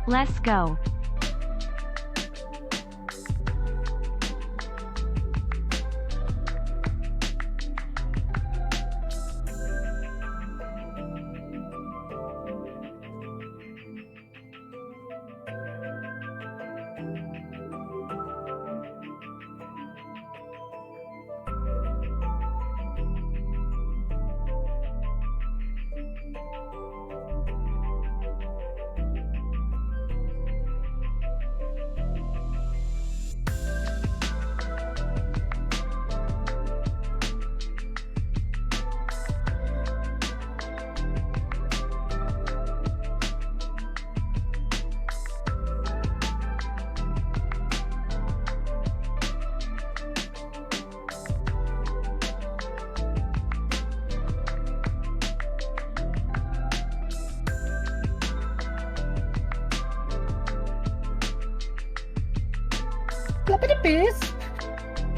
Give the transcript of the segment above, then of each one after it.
Let's go.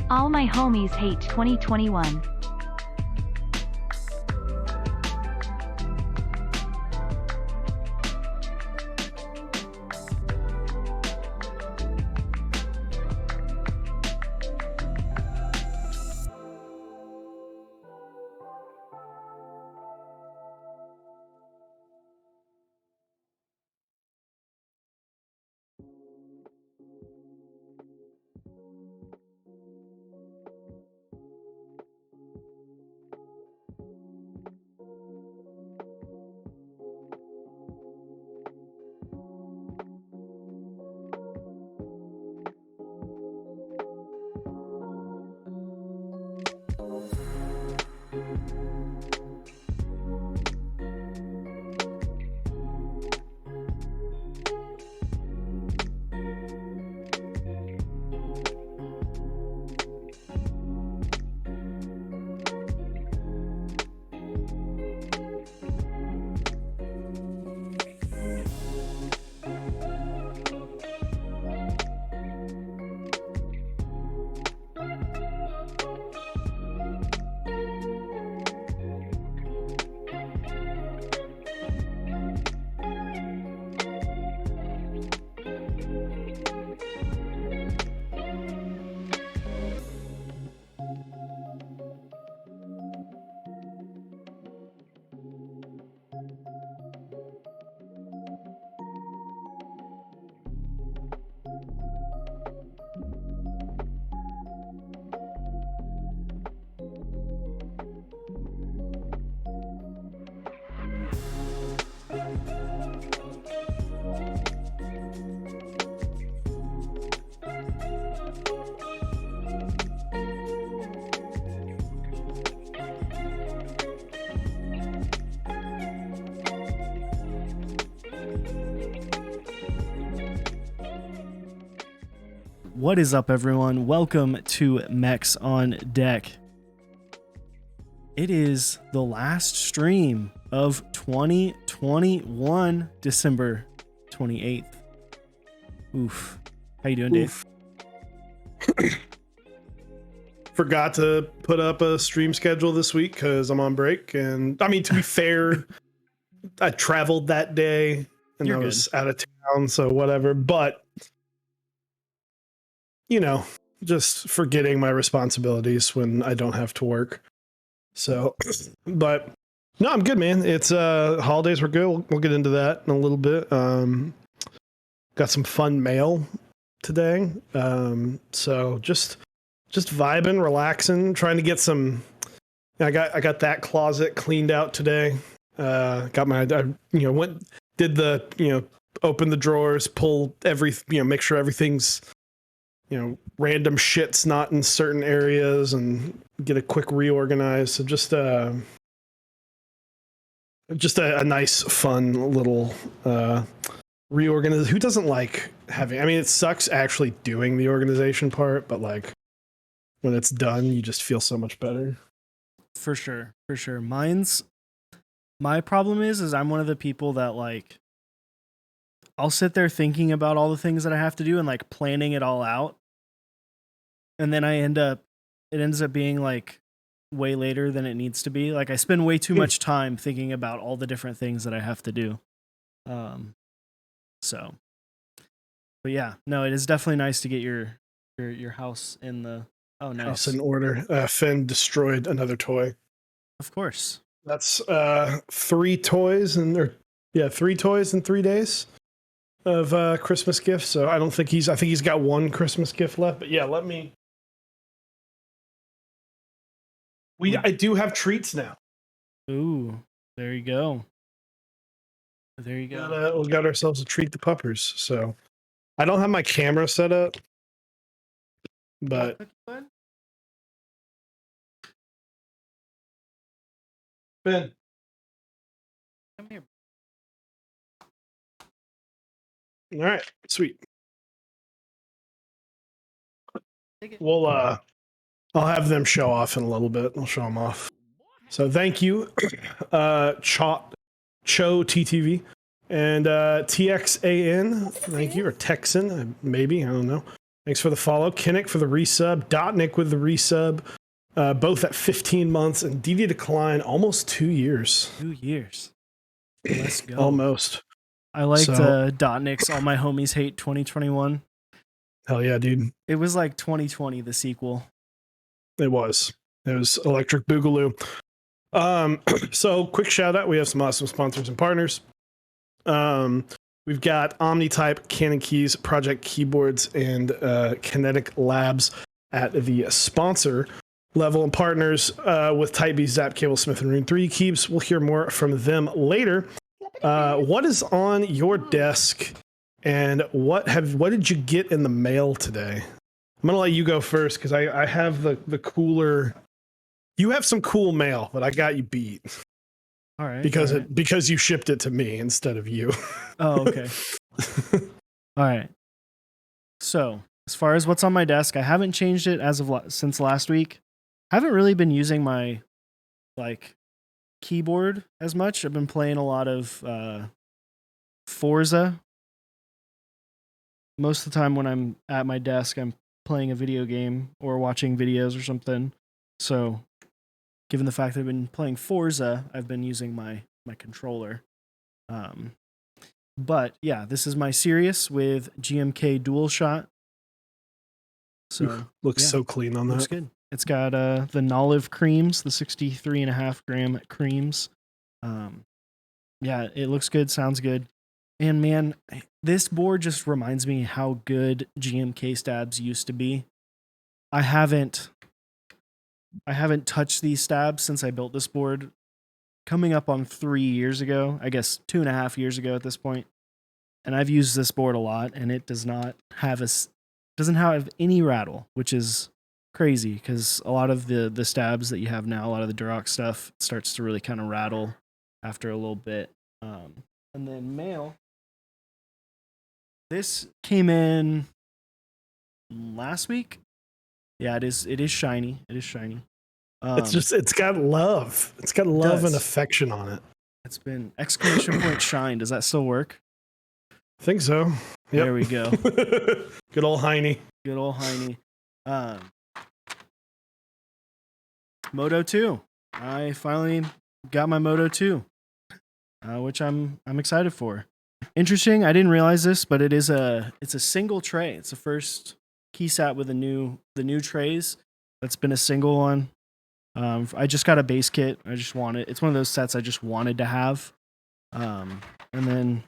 All my homies hate 2021. What is up, everyone? Welcome to Mechs on Deck. It is the last stream of 2021, December 28th. Oof. How you doing, Dave? Forgot to put up a stream schedule this week because I'm on break. And I mean, to be fair, I traveled that day and I was out of town, so whatever. But you know, just forgetting my responsibilities when I don't have to work. So, but no, I'm good, man. It's holidays were good. We'll get into that in a little bit. Got some fun mail today. So just vibing, relaxing, trying to get some. I got that closet cleaned out today. Got my, open the drawers, pull make sure everything's, random shit's not in certain areas and get a quick reorganize. So just a nice, fun little reorganize. Who doesn't like having, I mean, it sucks actually doing the organization part, but like when it's done, you just feel so much better. For sure. My problem is I'm one of the people that like, I'll sit there thinking about all the things that I have to do and like planning it all out. And then it ends up being like way later than it needs to be. Like I spend way too much time thinking about all the different things that I have to do. So, but yeah, no, it is definitely nice to get your house in the nice house in order. Finn destroyed another toy. Of course. That's 3 toys and 3 toys in 3 days of Christmas gifts. So I think he's got 1 Christmas gift left. But yeah, I do have treats now. Ooh, there you go. There you go. We got ourselves a treat, the puppers. So I don't have my camera set up, but Ben, come here. All right, sweet. Take it. We'll I'll have them show off in a little bit. I'll show them off. So thank you, Cho TTV and TXAN. Thank you, or Texan, maybe, I don't know. Thanks for the follow. Kinnick for the resub. Dotnik with the resub. Both at 15 months, and DD Decline almost 2 years. 2 years. Let's go. Almost. I liked Dotnik's All My Homies Hate 2021. Hell yeah, dude. It was like 2020, the sequel. It was Electric Boogaloo. So quick shout out. We have some awesome sponsors and partners. We've got OmniType, Canon Keys, Project Keyboards, and Kinetic Labs at the sponsor level, and partners with Type B, Zap Cable, Smith and Rune 3 Keeps. We'll hear more from them later. What is on your desk, and what did you get in the mail today? I'm gonna let you go first because I have the cooler. You have some cool mail, but I got you beat. All right. Because you shipped it to me instead of you. Oh, okay. All right. So as far as what's on my desk, I haven't changed it since last week. I haven't really been using my keyboard as much. I've been playing a lot of Forza. Most of the time when I'm at my desk, I'm playing a video game or watching videos or something. So given the fact that I've been playing Forza, I've been using my controller. But yeah, this is my Sirius with GMK DualShot. So looks so clean on that. Looks good. It's got the Nolive creams, the 63.5 gram creams. Yeah, it looks good, sounds good. And man, this board just reminds me how good GMK stabs used to be. I haven't touched these stabs since I built this board, coming up on 3 years ago, I guess 2.5 years ago at this point. And I've used this board a lot, and it doesn't have any rattle, which is crazy because a lot of the stabs that you have now, a lot of the Durox stuff starts to really kind of rattle after a little bit. And then mail. This came in last week. Yeah, it is shiny. It is shiny. It's got love. It's got love and affection on it. It's been exclamation point shine. Does that still work? I think so. Yep. There we go. Good old Heine. Good old Heine. Moto 2. I finally got my Moto 2, which I'm excited for. Interesting. I didn't realize this, but it's a single tray. It's the first keysat with the new trays that's been a single one. I just got a base kit. It's one of those sets I just wanted to have. And then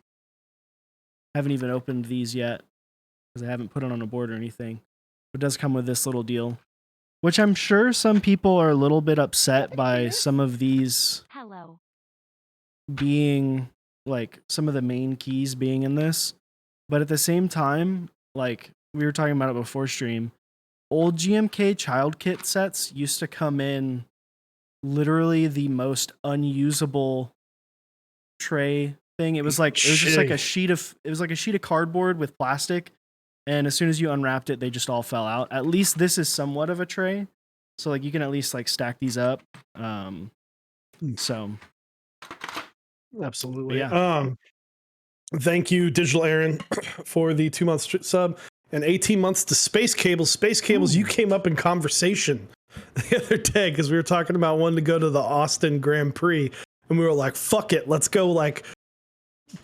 haven't even opened these yet because I haven't put it on a board or anything. It does come with this little deal, which I'm sure some people are a little bit upset by some of these being like some of the main keys being in this. But at the same time, like we were talking about it before stream, old GMK child kit sets used to come in literally the most unusable tray thing. It was just like a sheet of cardboard with plastic, and as soon as you unwrapped it, they just all fell out. At least this is somewhat of a tray, so like you can at least like stack these up. So absolutely. Yeah. Thank you, Digital Aaron, for the 2 months sub and 18 months to Space Cables. Space Cables, you came up in conversation the other day because we were talking about wanting to go to the Austin Grand Prix, and we were like, "Fuck it, let's go like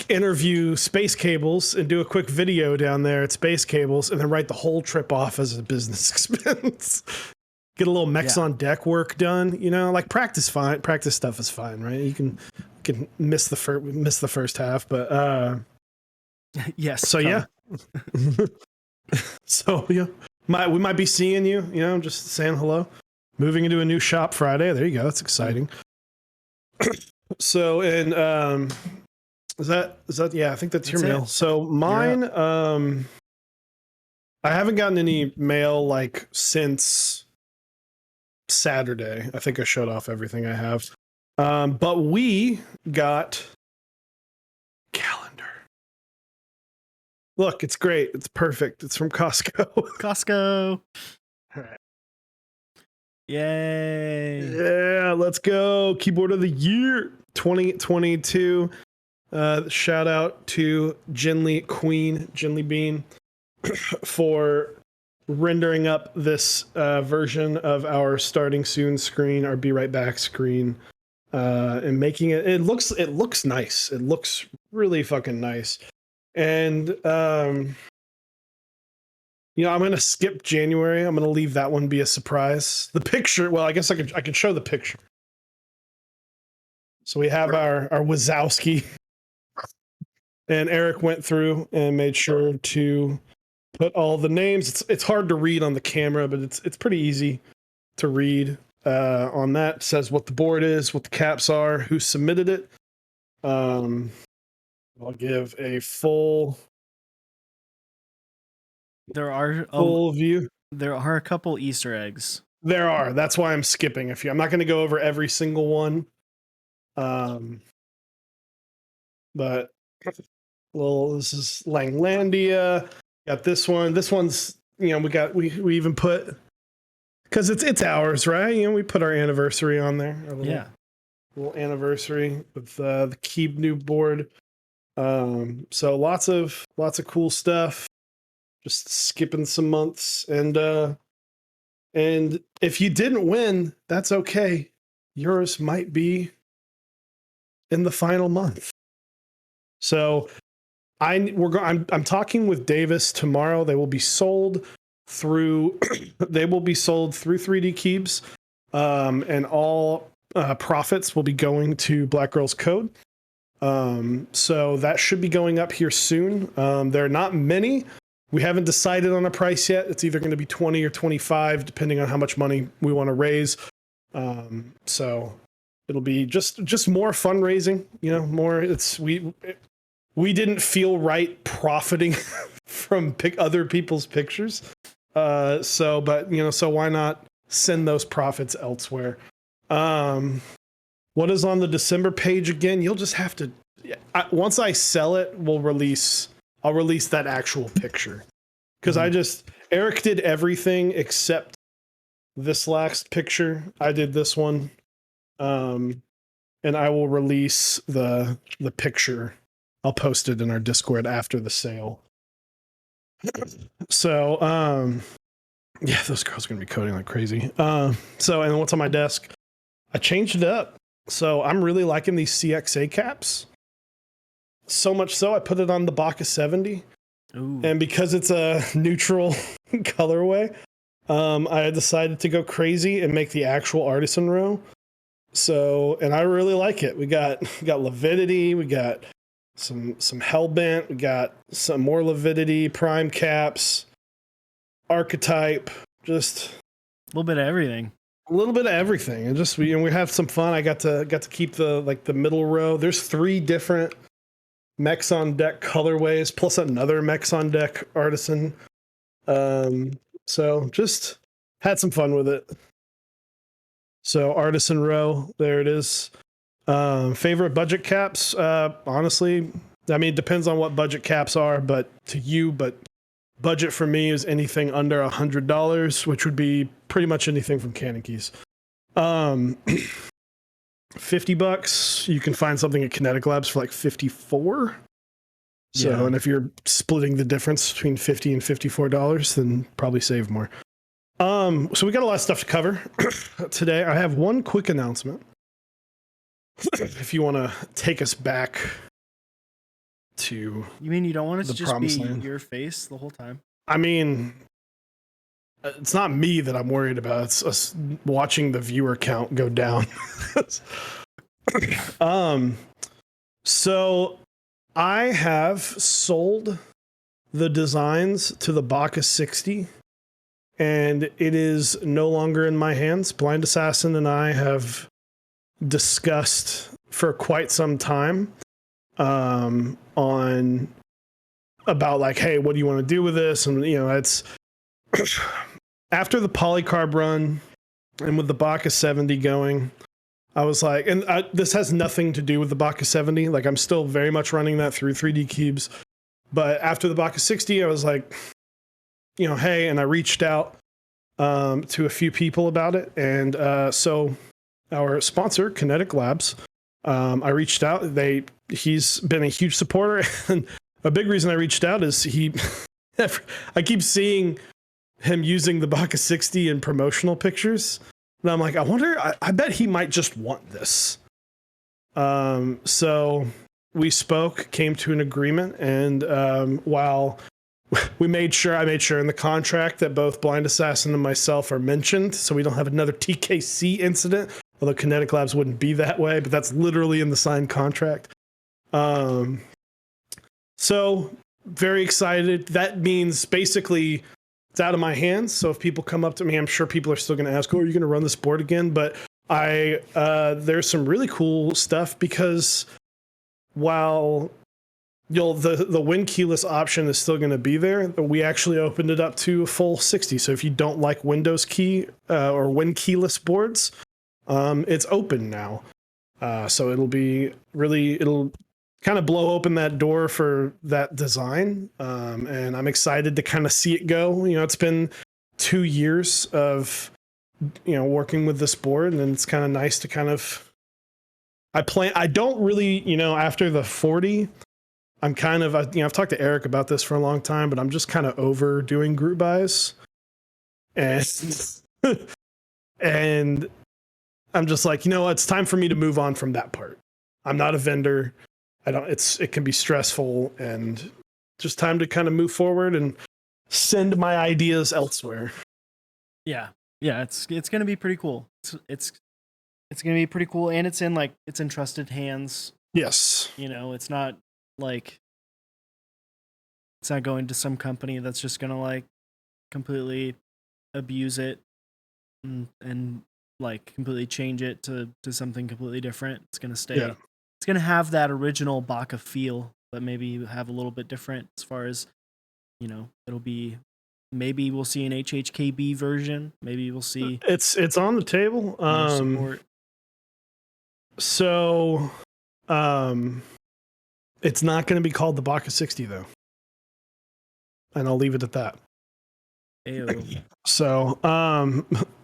interview Space Cables and do a quick video down there at Space Cables, and then write the whole trip off as a business expense. Get a little Mechs on deck work done, you know, like practice stuff is fine, right? You can miss the first half, but yes. So yeah. So yeah. We might be seeing you, you know, just saying hello. Moving into a new shop Friday. There you go. That's exciting. So, and is that yeah, I think that's your mail. So mine, I haven't gotten any mail like since Saturday. I think I showed off everything I have. But we got calendar. Look, it's great. It's perfect. It's from Costco. Costco. All right. Yay. Yeah, let's go. Keyboard of the year 2022. Shout out to Jinly Bean for rendering up this version of our starting soon screen, our be right back screen, and making it looks nice. It looks really fucking nice. And you know, I'm gonna skip January. I'm gonna leave that one be a surprise. The picture, well, I guess I could show the picture. So we have our Wazowski, and Eric went through and made sure to put all the names. It's hard to read on the camera, but it's pretty easy to read. On that it says what the board is, what the caps are, who submitted it. I'll give a full view. There are a couple Easter eggs. There are. That's why I'm skipping a few. I'm not going to go over every single one. But well, this is Langlandia. Got this one. This one's, you know, we even put, because it's ours, right? You know, we put our anniversary on there. Little anniversary with the Keeb new board. So lots of cool stuff. Just skipping some months, and if you didn't win, that's okay. Yours might be in the final month. So I'm talking with Davis tomorrow. They will be sold through 3D Keebs, and all profits will be going to Black Girls Code. So that should be going up here soon. There are not many. We haven't decided on a price yet. It's either going to be 20 or 25, depending on how much money we want to raise. So it'll be just more fundraising, you know, more. We didn't feel right profiting from other people's pictures. But you know, so why not send those profits elsewhere? What is on the December page again? You'll just have to, once I sell it, I'll release that actual picture, because Eric did everything except this last picture. I did this one, and I will release the picture. I'll post it in our Discord after the sale. So yeah, those girls are gonna be coding like crazy. So, and what's on my desk? I changed it up. So I'm really liking these CXA caps. So much so I put it on the Baka 70. Ooh. And because it's a neutral colorway, I decided to go crazy and make the actual Artisan row. So, and I really like it. We got Lividity, we got some Hellbent, we got some more Lividity, Prime caps, Archetype, just a little bit of everything. A little bit of everything, and just we have some fun. I got to keep the middle row. There's 3 different Mechs on deck colorways, plus another Mechs on deck Artisan. So just had some fun with it. So Artisan row, there it is. Favorite budget caps? Honestly, I mean, it depends on what budget caps are, but budget for me is anything under $100, which would be pretty much anything from Cannon Keys. $50, you can find something at Kinetic Labs for like 54. So, yeah. And if you're splitting the difference between $50 and $54, then probably save more. So we got a lot of stuff to cover today. I have one quick announcement. If you want to take us back to. You mean you don't want it to The just be promised land. your face the whole time? I mean, it's not me that I'm worried about. It's us watching the viewer count go down. So I have sold the designs to the Bacchus 60, and it is no longer in my hands. Blind Assassin and I have discussed for quite some time on about like, hey, what do you want to do with this? And it's after the polycarb run and with the Bacchus 70 going, I was like, and this has nothing to do with the Bacchus 70. Like, I'm still very much running that through 3D Cubes. But after the Bacchus 60, I was like, hey, and I reached out to a few people about it. And so our sponsor, Kinetic Labs, I reached out. He's been a huge supporter. And a big reason I reached out is I keep seeing him using the Bacchus 60 in promotional pictures. And I'm like, I bet he might just want this. So we spoke, came to an agreement, and while I made sure in the contract that both Blind Assassin and myself are mentioned, so we don't have another TKC incident, although Kinetic Labs wouldn't be that way, but that's literally in the signed contract. So very excited. That means basically it's out of my hands. So if people come up to me, I'm sure people are still going to ask, "Oh, are you going to run this board again?" But there's some really cool stuff because while the win keyless option is still going to be there, we actually opened it up to a full 60. So if you don't like Windows key or win keyless boards, it's open now. So it'll kind of blow open that door for that design. And I'm excited to kind of see it go. It's been 2 years of, working with this board, and it's kind of nice to kind of, I don't really, after the 40, I'm kind of, I've talked to Eric about this for a long time, but I'm just kind of over doing group buys. And, and I'm just like, it's time for me to move on from that part. I'm not a vendor. It can be stressful, and just time to kind of move forward and send my ideas elsewhere. Yeah. It's going to be pretty cool. It's going to be pretty cool. And it's in trusted hands. Yes. It's not like, it's not going to some company that's just going to like completely abuse it and like completely change it to something completely different. It's going to stay. Yeah. It's going to have that original Bacca feel, but maybe have a little bit different as far as, it'll be, maybe we'll see an HHKB version. Maybe we'll see. It's on the table. Support. So, it's not going to be called the Bacca 60 though. And I'll leave it at that. Ayo. So,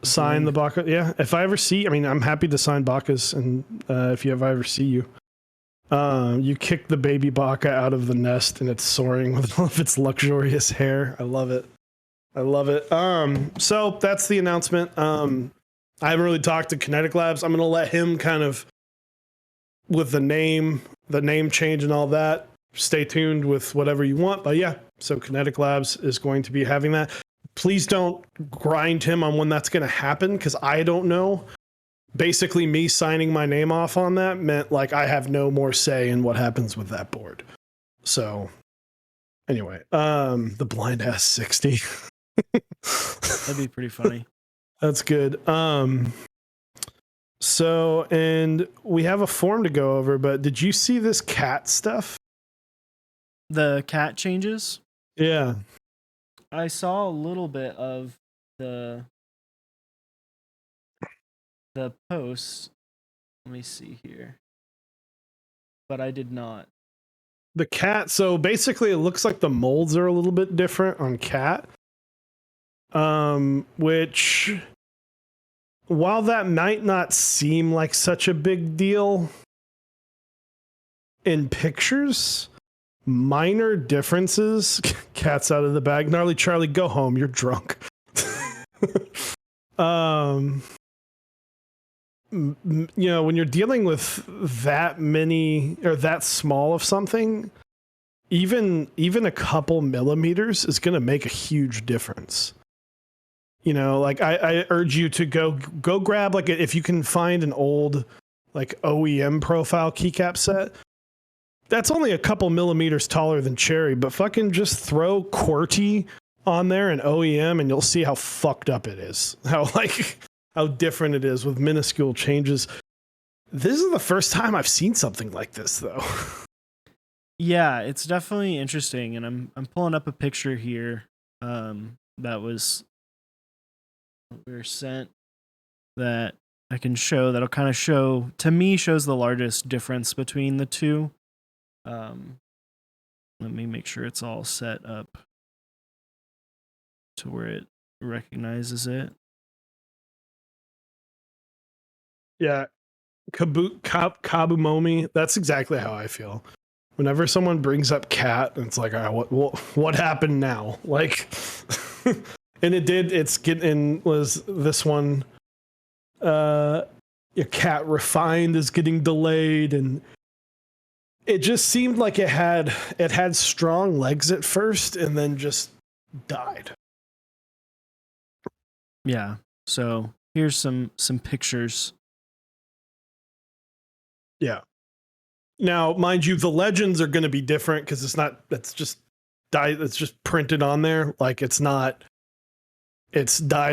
sign the Bacca. Yeah. If I ever see, I'm happy to sign Baccas. And, if I ever see you, you kick the baby Bacca out of the nest and it's soaring with all of its luxurious hair. I love it. So that's the announcement. I haven't really talked to Kinetic Labs. I'm going to let him kind of, with the name change and all that, stay tuned with whatever you want. But yeah, so Kinetic Labs is going to be having that. Please don't grind him on when that's going to happen, because I don't know. Basically, me signing my name off on that meant like I have no more say in what happens with that board. So anyway, the blind ass 60. That'd be pretty funny. That's good. So, and we have a form to go over, but did you see this cat stuff? The cat changes? Yeah. I saw a little bit of the posts. Let me see here. But I did not. The cat, so basically it looks like the molds are a little bit different on cat. Which, while that might not seem like such a big deal in pictures, minor differences. Cat's out of the bag. Gnarly Charlie, go home. You're drunk. When you're dealing with that many or that small of something, even a couple millimeters is going to make a huge difference. You know, like I urge you to go grab like if you can find an old like OEM profile keycap set. That's only a couple millimeters taller than Cherry, but fucking just throw QWERTY on there and OEM and you'll see how fucked up it is. How different it is with minuscule changes. This is the first time I've seen something like this though. Yeah, it's definitely interesting, and I'm pulling up a picture here that was we were sent that I can show that'll kind of show to me shows the largest difference between the two. Let me make sure it's all set up to where it recognizes it. Yeah, Kabumomi. That's exactly how I feel. Whenever someone brings up cat, it's like, all right, what happened now? Like, and it did. Was this one? Your cat refined is getting delayed, and it just seemed like it had strong legs at first, and then just died. Yeah. So here's some pictures. Yeah. Now, mind you, the legends are going to be different because it's just printed on there. Like it's dyed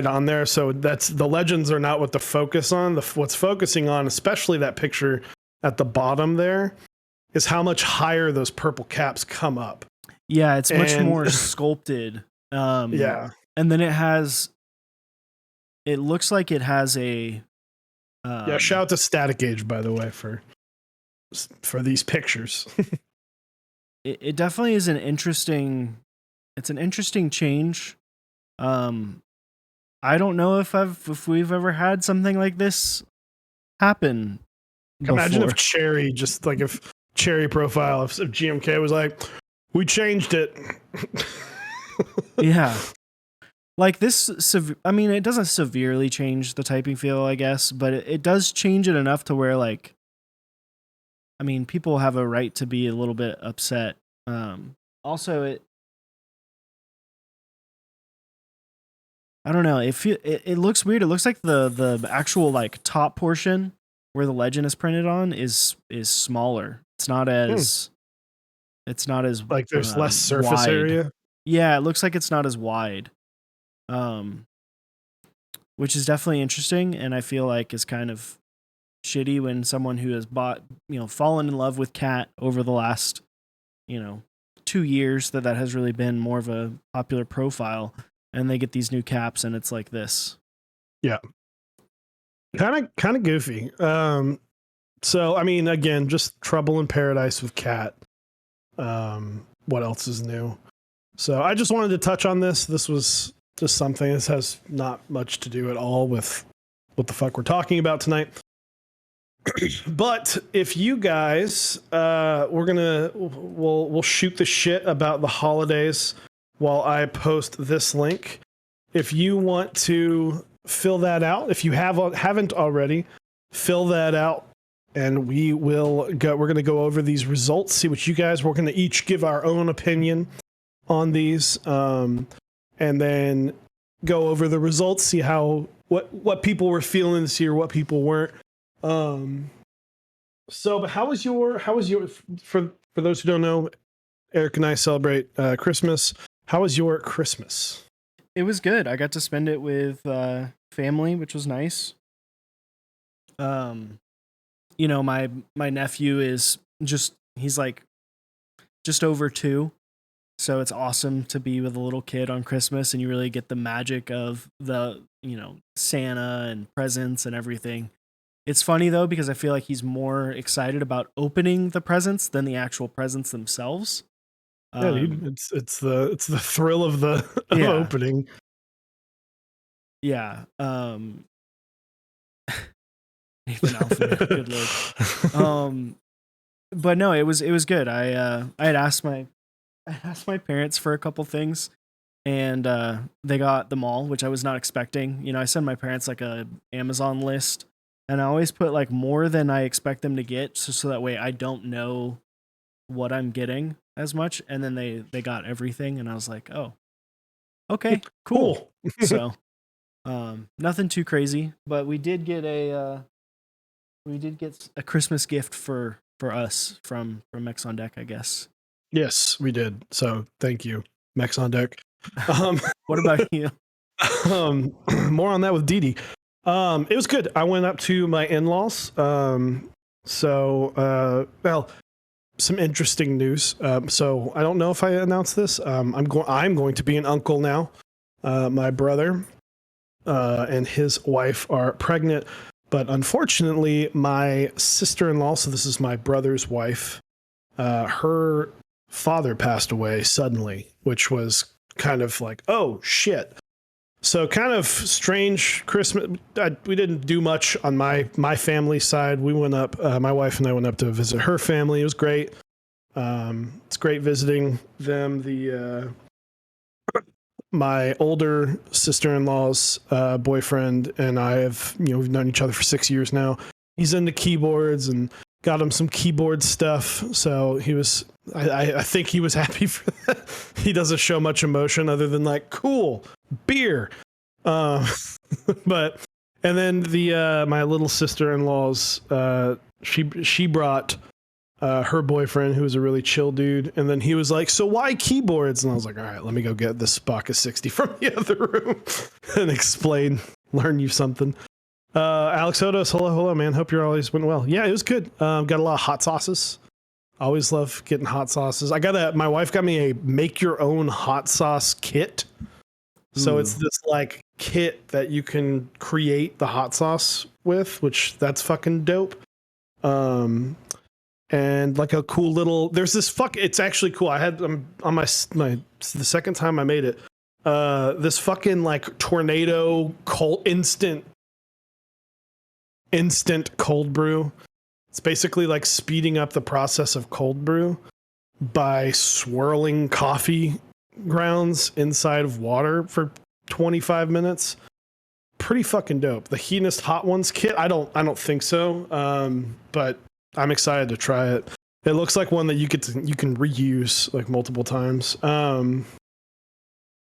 on there. So the legends are not what to focus on. What's focusing on, especially that picture at the bottom there, is how much higher those purple caps come up. Yeah, it's much more sculpted. Yeah. And then it looks like it has a yeah, shout out to Static Age, by the way, for these pictures. it definitely is an interesting change. I don't know if we've ever had something like this happen before. Imagine if Cherry if Cherry profile if GMK was like, we changed it. Yeah. Like this, I mean, it doesn't severely change the typing feel, I guess, but it does change it enough to where, like, I mean, people have a right to be a little bit upset. Also, I don't know. It looks weird. It looks like the actual like top portion where the legend is printed on is smaller. It's not as like there's less surface wide. area. Yeah, it looks like it's not as wide. Which is definitely interesting, and I feel like is kind of shitty when someone who has fallen in love with cat over the last 2 years that has really been more of a popular profile, and they get these new caps and it's like this. Yeah, kind of goofy. So I mean, again, just trouble in paradise with cat. What else is new? So I just wanted to touch on this. This was just something. This has not much to do at all with what the fuck we're talking about tonight. But if you guys, we'll shoot the shit about the holidays while I post this link. If you want to fill that out, if you haven't already, fill that out, and we're going to go over these results, see what you guys. We're going to each give our own opinion on these, and then go over the results, see what people were feeling this year, what people weren't. So, but how was your for those who don't know, Eric and I celebrate Christmas. How was your Christmas? It was good. I got to spend it with family, which was nice. My nephew is he's like just over 2. So it's awesome to be with a little kid on Christmas, and you really get the magic of the, Santa and presents and everything. It's funny though, because I feel like he's more excited about opening the presents than the actual presents themselves. Yeah, dude, it's the thrill of the opening. Yeah. Nathan Alpha, good look. But no, it was good. I had asked my parents for a couple things, and they got them all, which I was not expecting. I send my parents like a Amazon list, and I always put like more than I expect them to get, so that way I don't know what I'm getting. as much, and then they got everything, and I was like, oh, okay, cool. So, nothing too crazy, but we did get a Christmas gift for us from Mechs on Deck, I guess. Yes, we did. So thank you, Mechs on Deck. What about you? More on that with Dee Dee. It was good. I went up to my in-laws. Well, some interesting news. So I don't know if I announced this. I'm going to be an uncle now. My brother and his wife are pregnant, but unfortunately, my sister-in-law, so this is my brother's wife, her father passed away suddenly, which was kind of like, oh shit. So kind of strange Christmas. We didn't do much on my family side. We went up, my wife and I went up to visit her family. It was great. It's great visiting them. My older sister-in-law's boyfriend and I have, we've known each other for 6 years now. He's into keyboards and got him some keyboard stuff. So he was, I think he was happy for that. He doesn't show much emotion other than like, cool, beer. But, and then my little sister-in-law's, she brought her boyfriend, who was a really chill dude, and then he was like, so why keyboards? And I was like, all right, let me go get this Spock of 60 from the other room and learn you something. Alex Odos, hello, man. Hope you're always been well. Yeah, it was good. Got a lot of hot sauces. Always love getting hot sauces. My wife got me a make your own hot sauce kit. So it's this like kit that you can create the hot sauce with, which that's fucking dope. And like a cool little, there's this it's actually cool. I had on the second time I made it, this fucking like tornado instant cold brew. It's basically like speeding up the process of cold brew by swirling coffee grounds inside of water for 25 minutes. Pretty fucking dope. The Heatist Hot Ones kit, I don't think so. But I'm excited to try it. It looks like one that you can reuse like multiple times.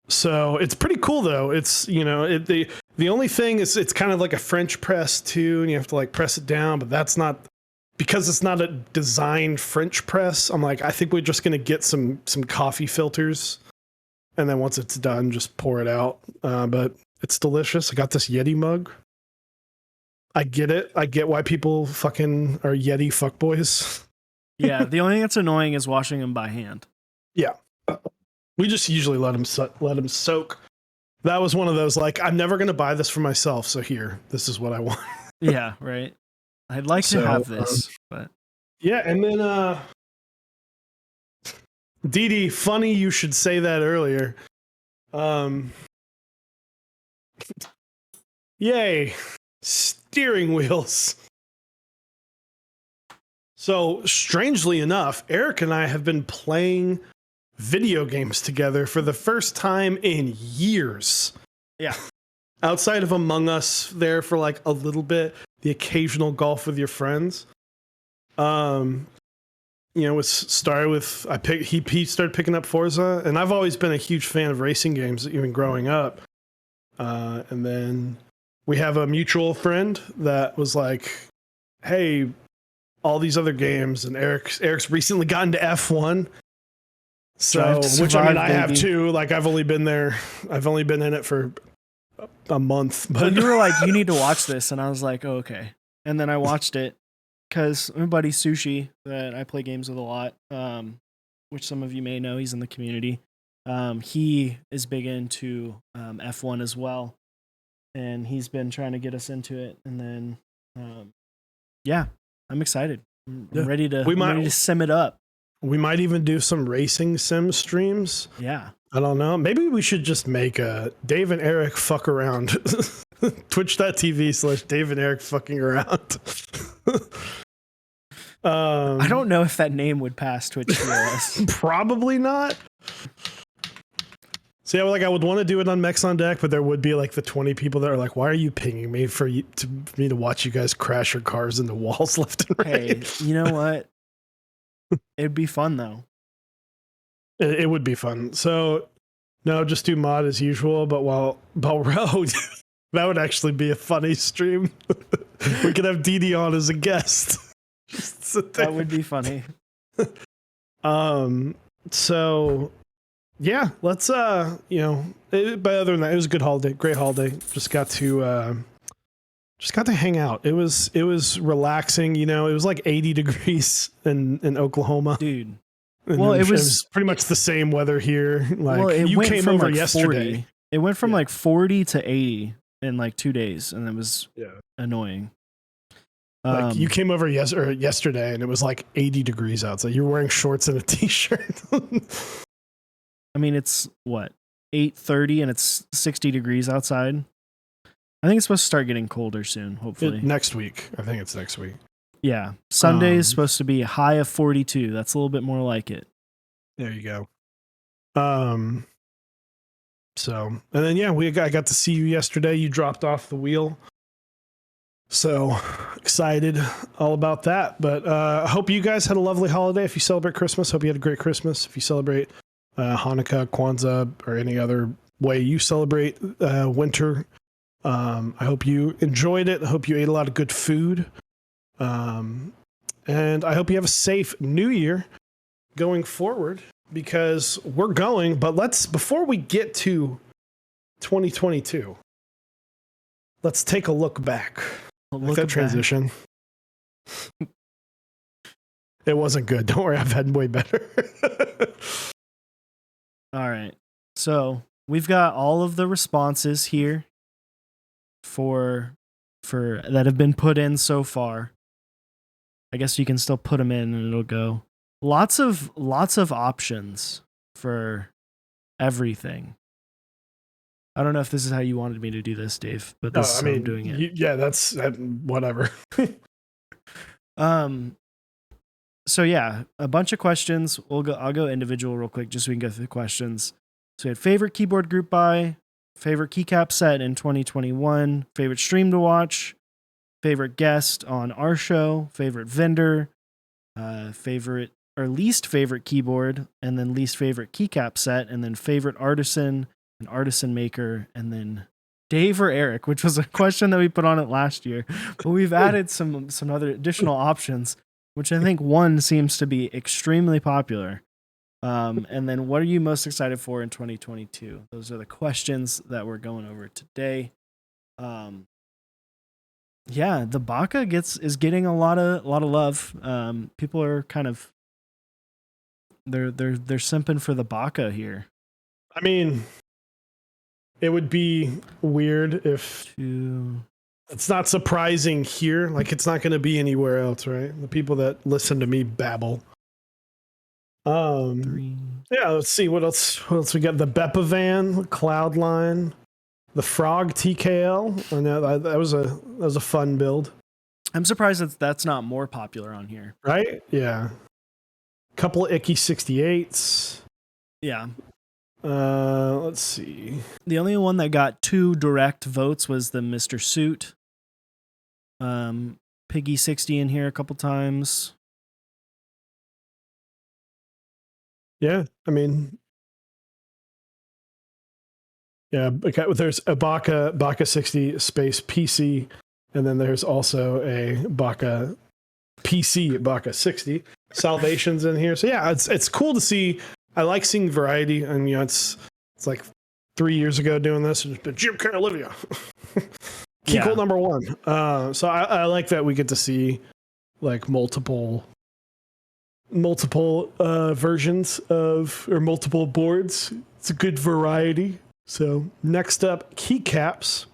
So it's pretty cool though. It's, the only thing is it's kind of like a French press too, and you have to like press it down, but that's not, because it's not a designed French press. I'm like, I think we're just gonna get some coffee filters, and then once it's done, just pour it out. But it's delicious. I got this Yeti mug. I get it. I get why people fucking are Yeti fuckboys. Yeah, the only thing that's annoying is washing them by hand. Yeah. We just usually let them soak. That was one of those, like, I'm never going to buy this for myself, so here, this is what I want. Yeah, right. I'd like to have this, but... Yeah, and then, Dee Dee, funny you should say that earlier. Yay. Steering wheels. So, strangely enough, Eric and I have been playing video games together for the first time in years. Yeah. Outside of Among Us there for like a little bit, the occasional golf with your friends. It started with he started picking up Forza, and I've always been a huge fan of racing games even growing up. And then we have a mutual friend that was like, hey, all these other games, and Eric's recently gotten to F1. So, which I mean, I have too. Like, I've only been in it for a month. But you were like, you need to watch this, and I was like, oh, okay. And then I watched it because my buddy Sushi, that I play games with a lot, which some of you may know, he's in the community. He is big into F1 as well, and he's been trying to get us into it. And then, I'm excited. I'm ready to sim it up. We might even do some racing sim streams. Yeah. I don't know. Maybe we should just make a Dave and Eric fuck around. Twitch.tv/Dave and Eric fucking around. I don't know if that name would pass Twitch TOS. Probably not. So yeah, I would want to do it on Mechs on Deck, but there would be like the 20 people that are like, why are you pinging me for me to watch you guys crash your cars into walls left and right? Hey, you know what? It'd be fun though. It would be fun. So no, just do mod as usual. But while Road, that would actually be a funny stream. We could have Didi on as a guest. Just sit there. That would be funny. So yeah, let's but other than that, it was a good holiday, great holiday. Just got to hang out. It was relaxing. It was like 80 degrees in Oklahoma, Dude. And Well, it was pretty much the same weather here. Like you came over yesterday. 40. It went from like 40 to 80 in like 2 days, and it was annoying. Like you came over yesterday, and it was like 80 degrees outside. You were wearing shorts and a t-shirt. I mean, it's what, 8:30, and it's 60 degrees outside. I think it's supposed to start getting colder soon. Hopefully next week. I think it's next week. Yeah, Sunday is supposed to be a high of 42. That's a little bit more like it. There you go. So, and then I got to see you yesterday. You dropped off the wheel. So excited all about that. But I hope you guys had a lovely holiday. If you celebrate Christmas, hope you had a great Christmas. If you celebrate Hanukkah, Kwanzaa, or any other way you celebrate winter, I hope you enjoyed it. I hope you ate a lot of good food. And I hope you have a safe new year going forward, because we're going, but before we get to 2022, let's take a look back. Look at transition. It wasn't good. Don't worry, I've had way better. All right. So we've got all of the responses here for that have been put in so far. I guess you can still put them in and it'll go. Lots of options for everything. I don't know if this is how you wanted me to do this, Dave, but this is how I'm doing it. That's whatever. So yeah, a bunch of questions. I'll go individual real quick just so we can go through the questions. So we had favorite keyboard group buy, favorite keycap set in 2021, favorite stream to watch, favorite guest on our show, favorite vendor, favorite or least favorite keyboard, and then least favorite keycap set, and then favorite artisan, an artisan maker, and then Dave or Eric, which was a question that we put on it last year. But we've added some other additional options, which I think one seems to be extremely popular. And then what are you most excited for in 2022? Those are the questions that we're going over today. Yeah, the Baka is getting a lot of love. People are kind of they're simping for the Baka here. I mean, it would be weird if it's not surprising here. Like, it's not going to be anywhere else, right? The people that listen to me babble. Yeah, let's see what else we got. The Beppa Van, Cloudline, the Frog TKL. I know that was a fun build. I'm surprised that's not more popular on here. Right? Yeah. Couple of icky 68s. Yeah. Let's see. The only one that got 2 direct votes was the Mr. Suit. Piggy 60 in here a couple times. Yeah, I mean, yeah. Okay, there's a Baka 60 space PC, and then there's also a Baka PC Baka 60. Salvation's in here, so yeah, it's cool to see. I like seeing variety, and it's like 3 years ago doing this, and it's been Jim Carrey Olivia. Key code number 1. So I like that we get to see like multiple versions of, or multiple boards. It's a good variety. So next up, keycaps.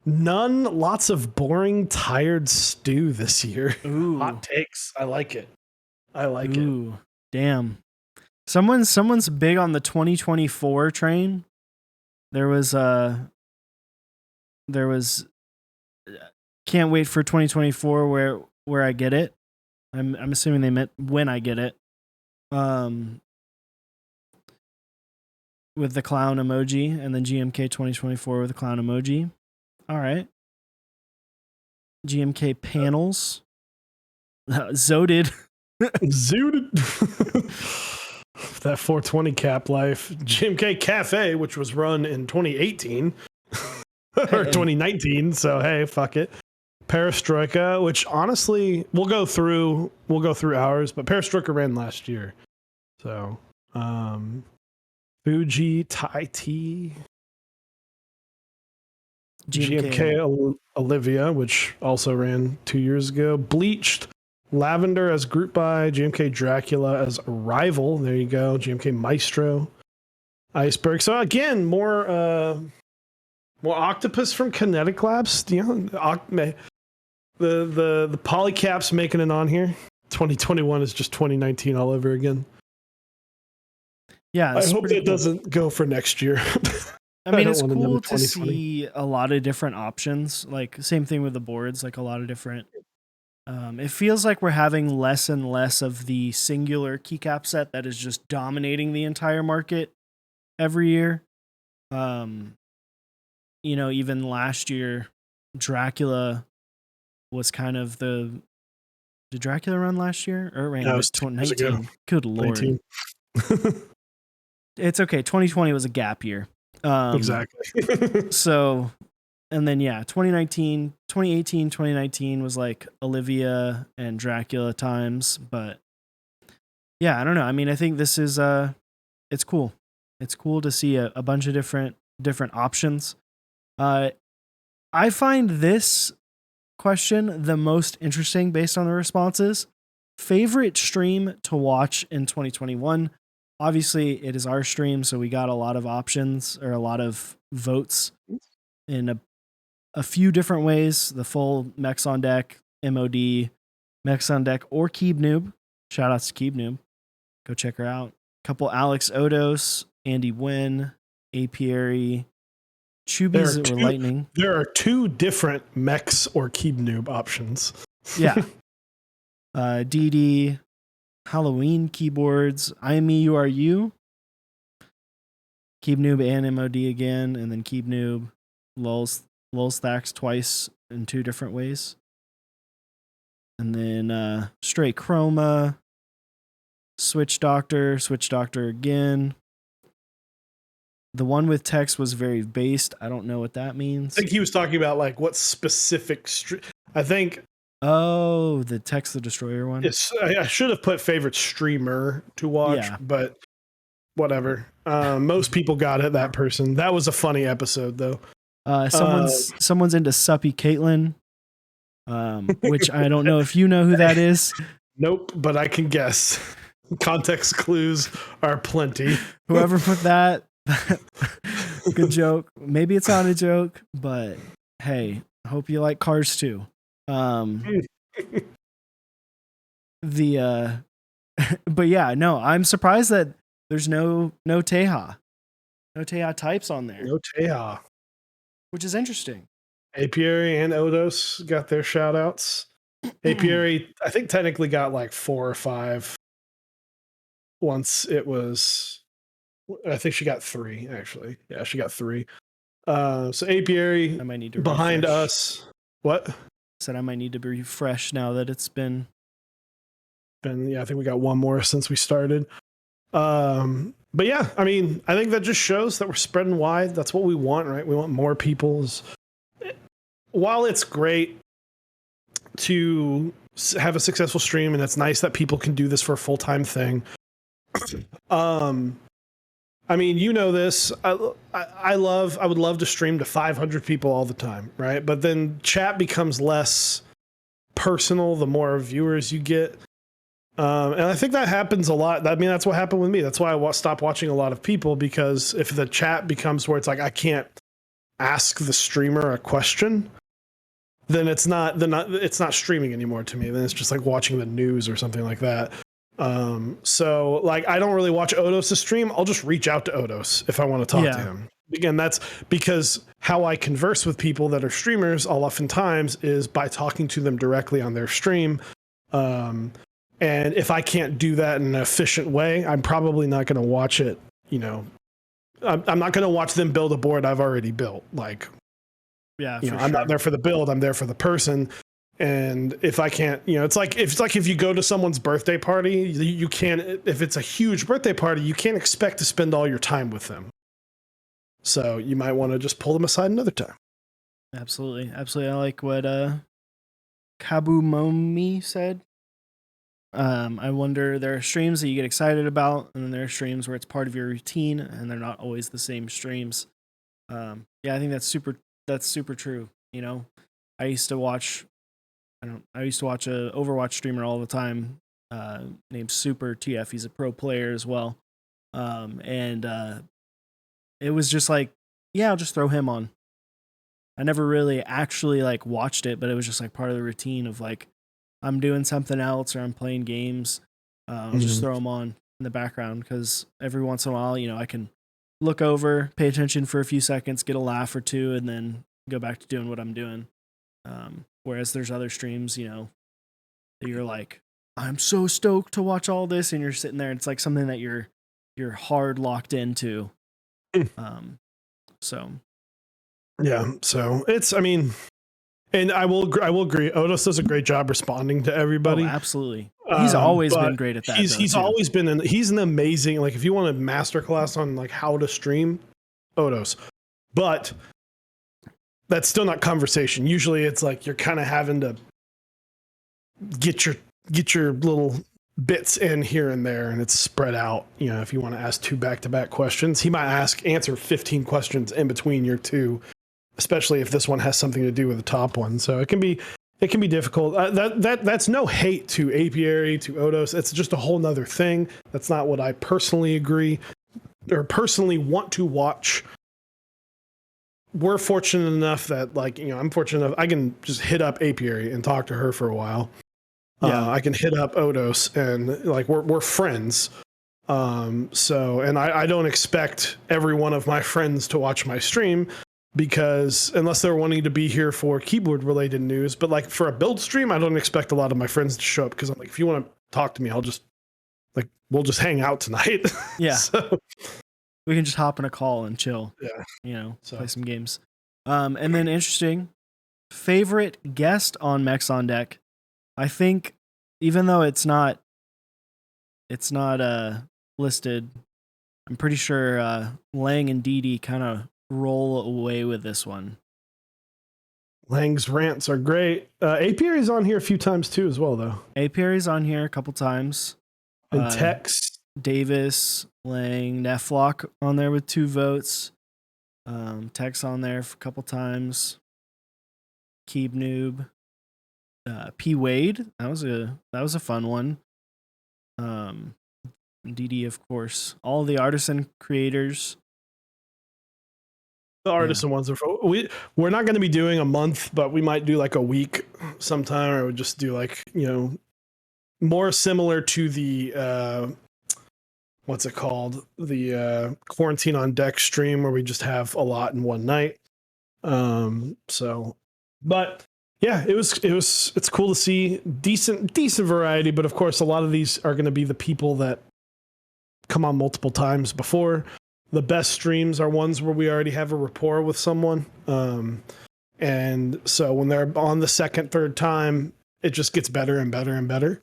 None, lots of boring, tired stew this year. Ooh. Hot takes. I like it. It. Damn. Someone's big on the 2024 train. There was can't wait for 2024 where I get it. I'm assuming they meant when I get it. With the clown emoji, and then GMK 2024 with the clown emoji. All right. GMK panels. Zoded. Zooted. that 420 cap life. GMK Cafe, which was run in 2018 or 2019. So hey, fuck it. Perestroika, which honestly we'll go through ours, but Perestroika ran last year. So Fuji, Tai Tea, GMK Olivia, which also ran 2 years ago. Bleached, Lavender as group buy, GMK Dracula as a rival. There you go. GMK Maestro, Iceberg. So again, more Octopus from Kinetic Labs. You know, the polycaps making it on here. 2021 is just 2019 all over again. Yeah, I hope that doesn't go for next year. I mean, it's cool to see a lot of different options. Like, same thing with the boards, like a lot of different. It feels like we're having less and less of the singular keycap set that is just dominating the entire market every year. You know, even last year, Dracula was kind of the. Did Dracula run last year? Or ran 2019? Good lord. 19. It's okay. 2020 was a gap year. Exactly. So, and then 2018, 2019 was like Olivia and Dracula times, but yeah, I don't know. I mean, I think this is it's cool. It's cool to see a bunch of different options. I find this question the most interesting based on the responses. Favorite stream to watch in 2021. Obviously, it is our stream, so we got a lot of options or a lot of votes in a few different ways. The full Mechs on Deck, MOD, Mechs on Deck, or Keeb Noob. Shout outs to Keeb Noob. Go check her out. Couple Alex Odos, Andy Wynn, Apiary, Chubies that were lightning. There are two different Mechs or Keeb Noob options. Yeah. DD, Halloween keyboards, I Me You Are You, Keeb Noob and MOD again, and then Keeb Noob, Lul Stacks twice in two different ways. And then Stray Chroma, Switch Doctor again. The one with text was very based. I don't know what that means. I think he was talking about like what specific I think. Oh, the Text the Destroyer one. I should have put favorite streamer to watch, but whatever. Most people got it. That person. That was a funny episode though. Someone's into Suppy Caitlin, which I don't know if you know who that is. Nope, but I can guess. Context clues are plenty. Whoever put that, good joke. Maybe it's not a joke, but hey, hope you like Cars too. But yeah, no, I'm surprised that there's no Teja types on there. No Teja, which is interesting. Apiary and Odos got their shout outs. Apiary, I think technically got like 4 or 5. Once it was, I think she got 3 actually. Yeah, she got 3. So Apiary I might need to behind refresh. us. What? Said I might need to be refreshed now that it's been. Yeah, I think we got one more since we started. But yeah, I mean, I think that just shows that we're spreading wide. That's what we want, right? We want more people's. While it's great to have a successful stream, and it's nice that people can do this for a full-time thing. I mean, you know this. I would love to stream to 500 people all the time, right? But then chat becomes less personal the more viewers you get. And I think that happens a lot. I mean, that's what happened with me. That's why I stopped watching a lot of people, because if the chat becomes where it's like I can't ask the streamer a question, then it's not streaming anymore to me. Then it's just like watching the news or something like that. So like I don't really watch Odos' stream. I'll just reach out to Odos if I want to talk to him. Again, that's because how I converse with people that are streamers oftentimes is by talking to them directly on their stream. And if I can't do that in an efficient way, I'm probably not going to watch it. You know, I'm not going to watch them build a board I've already built. Like, I'm not there for the build. I'm there for the person. And if I can't, it's like if you go to someone's birthday party, you can't, if it's a huge birthday party, you can't expect to spend all your time with them. So you might want to just pull them aside another time. Absolutely. I like what Kabumomi said. I wonder, there are streams that you get excited about, and then there are streams where it's part of your routine, and they're not always the same streams. Yeah, I think that's super true. I used to watch a Overwatch streamer all the time, named Super TF. He's a pro player as well. And it was just like, yeah, I'll just throw him on. I never really actually like watched it, but it was just like part of the routine of like, I'm doing something else or I'm playing games. I'll just throw them on in the background, because every once in a while, I can look over, pay attention for a few seconds, get a laugh or two, and then go back to doing what I'm doing. Whereas there's other streams, that you're like, I'm so stoked to watch all this, and you're sitting there, and it's like something that you're hard locked into. So yeah, so it's, and I will agree, Otis does a great job responding to everybody. Oh, absolutely. He's always been great at that. He's always been he's an amazing, like, if you want a masterclass on like how to stream, Otis. But that's still not conversation. Usually it's like you're kind of having to get your little bits in here and there, and it's spread out. If you want to ask 2 back-to-back questions, he might answer 15 questions in between your 2, especially if this one has something to do with the top one. So it can be difficult. That's no hate to Apiary, to Odos. It's just a whole nother thing. That's not what I personally agree or personally want to watch. We're fortunate enough that, like, I'm fortunate enough I can just hit up Apiary and talk to her for a while. Yeah. I can hit up Odos, and like we're friends. So, and I don't expect every one of my friends to watch my stream, because unless they're wanting to be here for keyboard related news, but like for a build stream, I don't expect a lot of my friends to show up, because I'm like, if you want to talk to me, we'll just hang out tonight. Yeah. So, we can just hop in a call and chill. Yeah. Play some games. And then interesting, favorite guest on Mechs on Deck. I think, even though it's not listed, I'm pretty sure Lang and Dee kind of roll away with this one. Lang's rants are great. Apiary's on here a few times too as well, though. Apiary's on here a couple times. And Tex, Davis, Lang, Neflock on there with 2 votes. Tex on there for a couple times. Keeb Noob. P Wade, that was a fun one. DD, of course. All the Artisan creators. the Artisan ones are we're not going to be doing a month, but we might do like a week sometime, or we just do like, more similar to the what's it called, the Quarantine on Deck stream, where we just have a lot in one night. But yeah, it's cool to see decent variety, but of course a lot of these are going to be the people that come on multiple times before. The best streams are ones where we already have a rapport with someone. And so when they're on the second, third time, it just gets better and better and better.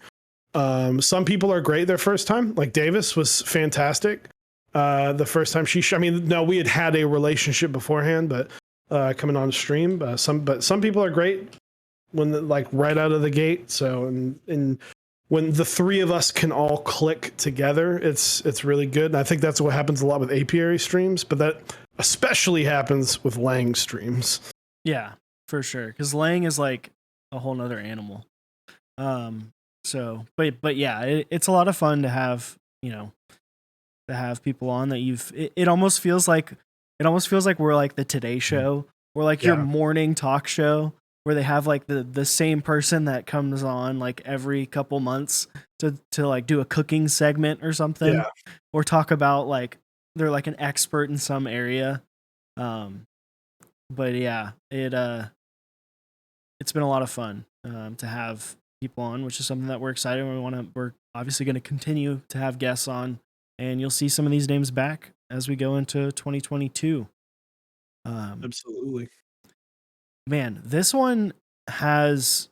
Some people are great their first time. Like Davis was fantastic. The first time we had a relationship beforehand, but coming on stream, some people are great when right out of the gate. So, and when the 3 of us can all click together, it's really good. And I think that's what happens a lot with Apiary streams, but that especially happens with Lang streams. Yeah, for sure. Because Lang is like a whole nother animal. So, but yeah, it's a lot of fun to have, to have people on that it almost feels like we're like the Today Show, or like your morning talk show, where they have like the same person that comes on like every couple months to like do a cooking segment or something, or talk about like they're like an expert in some area. But yeah, it's been a lot of fun to have people on, which is something that we're excited. We're obviously going to continue to have guests on, and you'll see some of these names back as we go into 2022. Absolutely. Man, this one has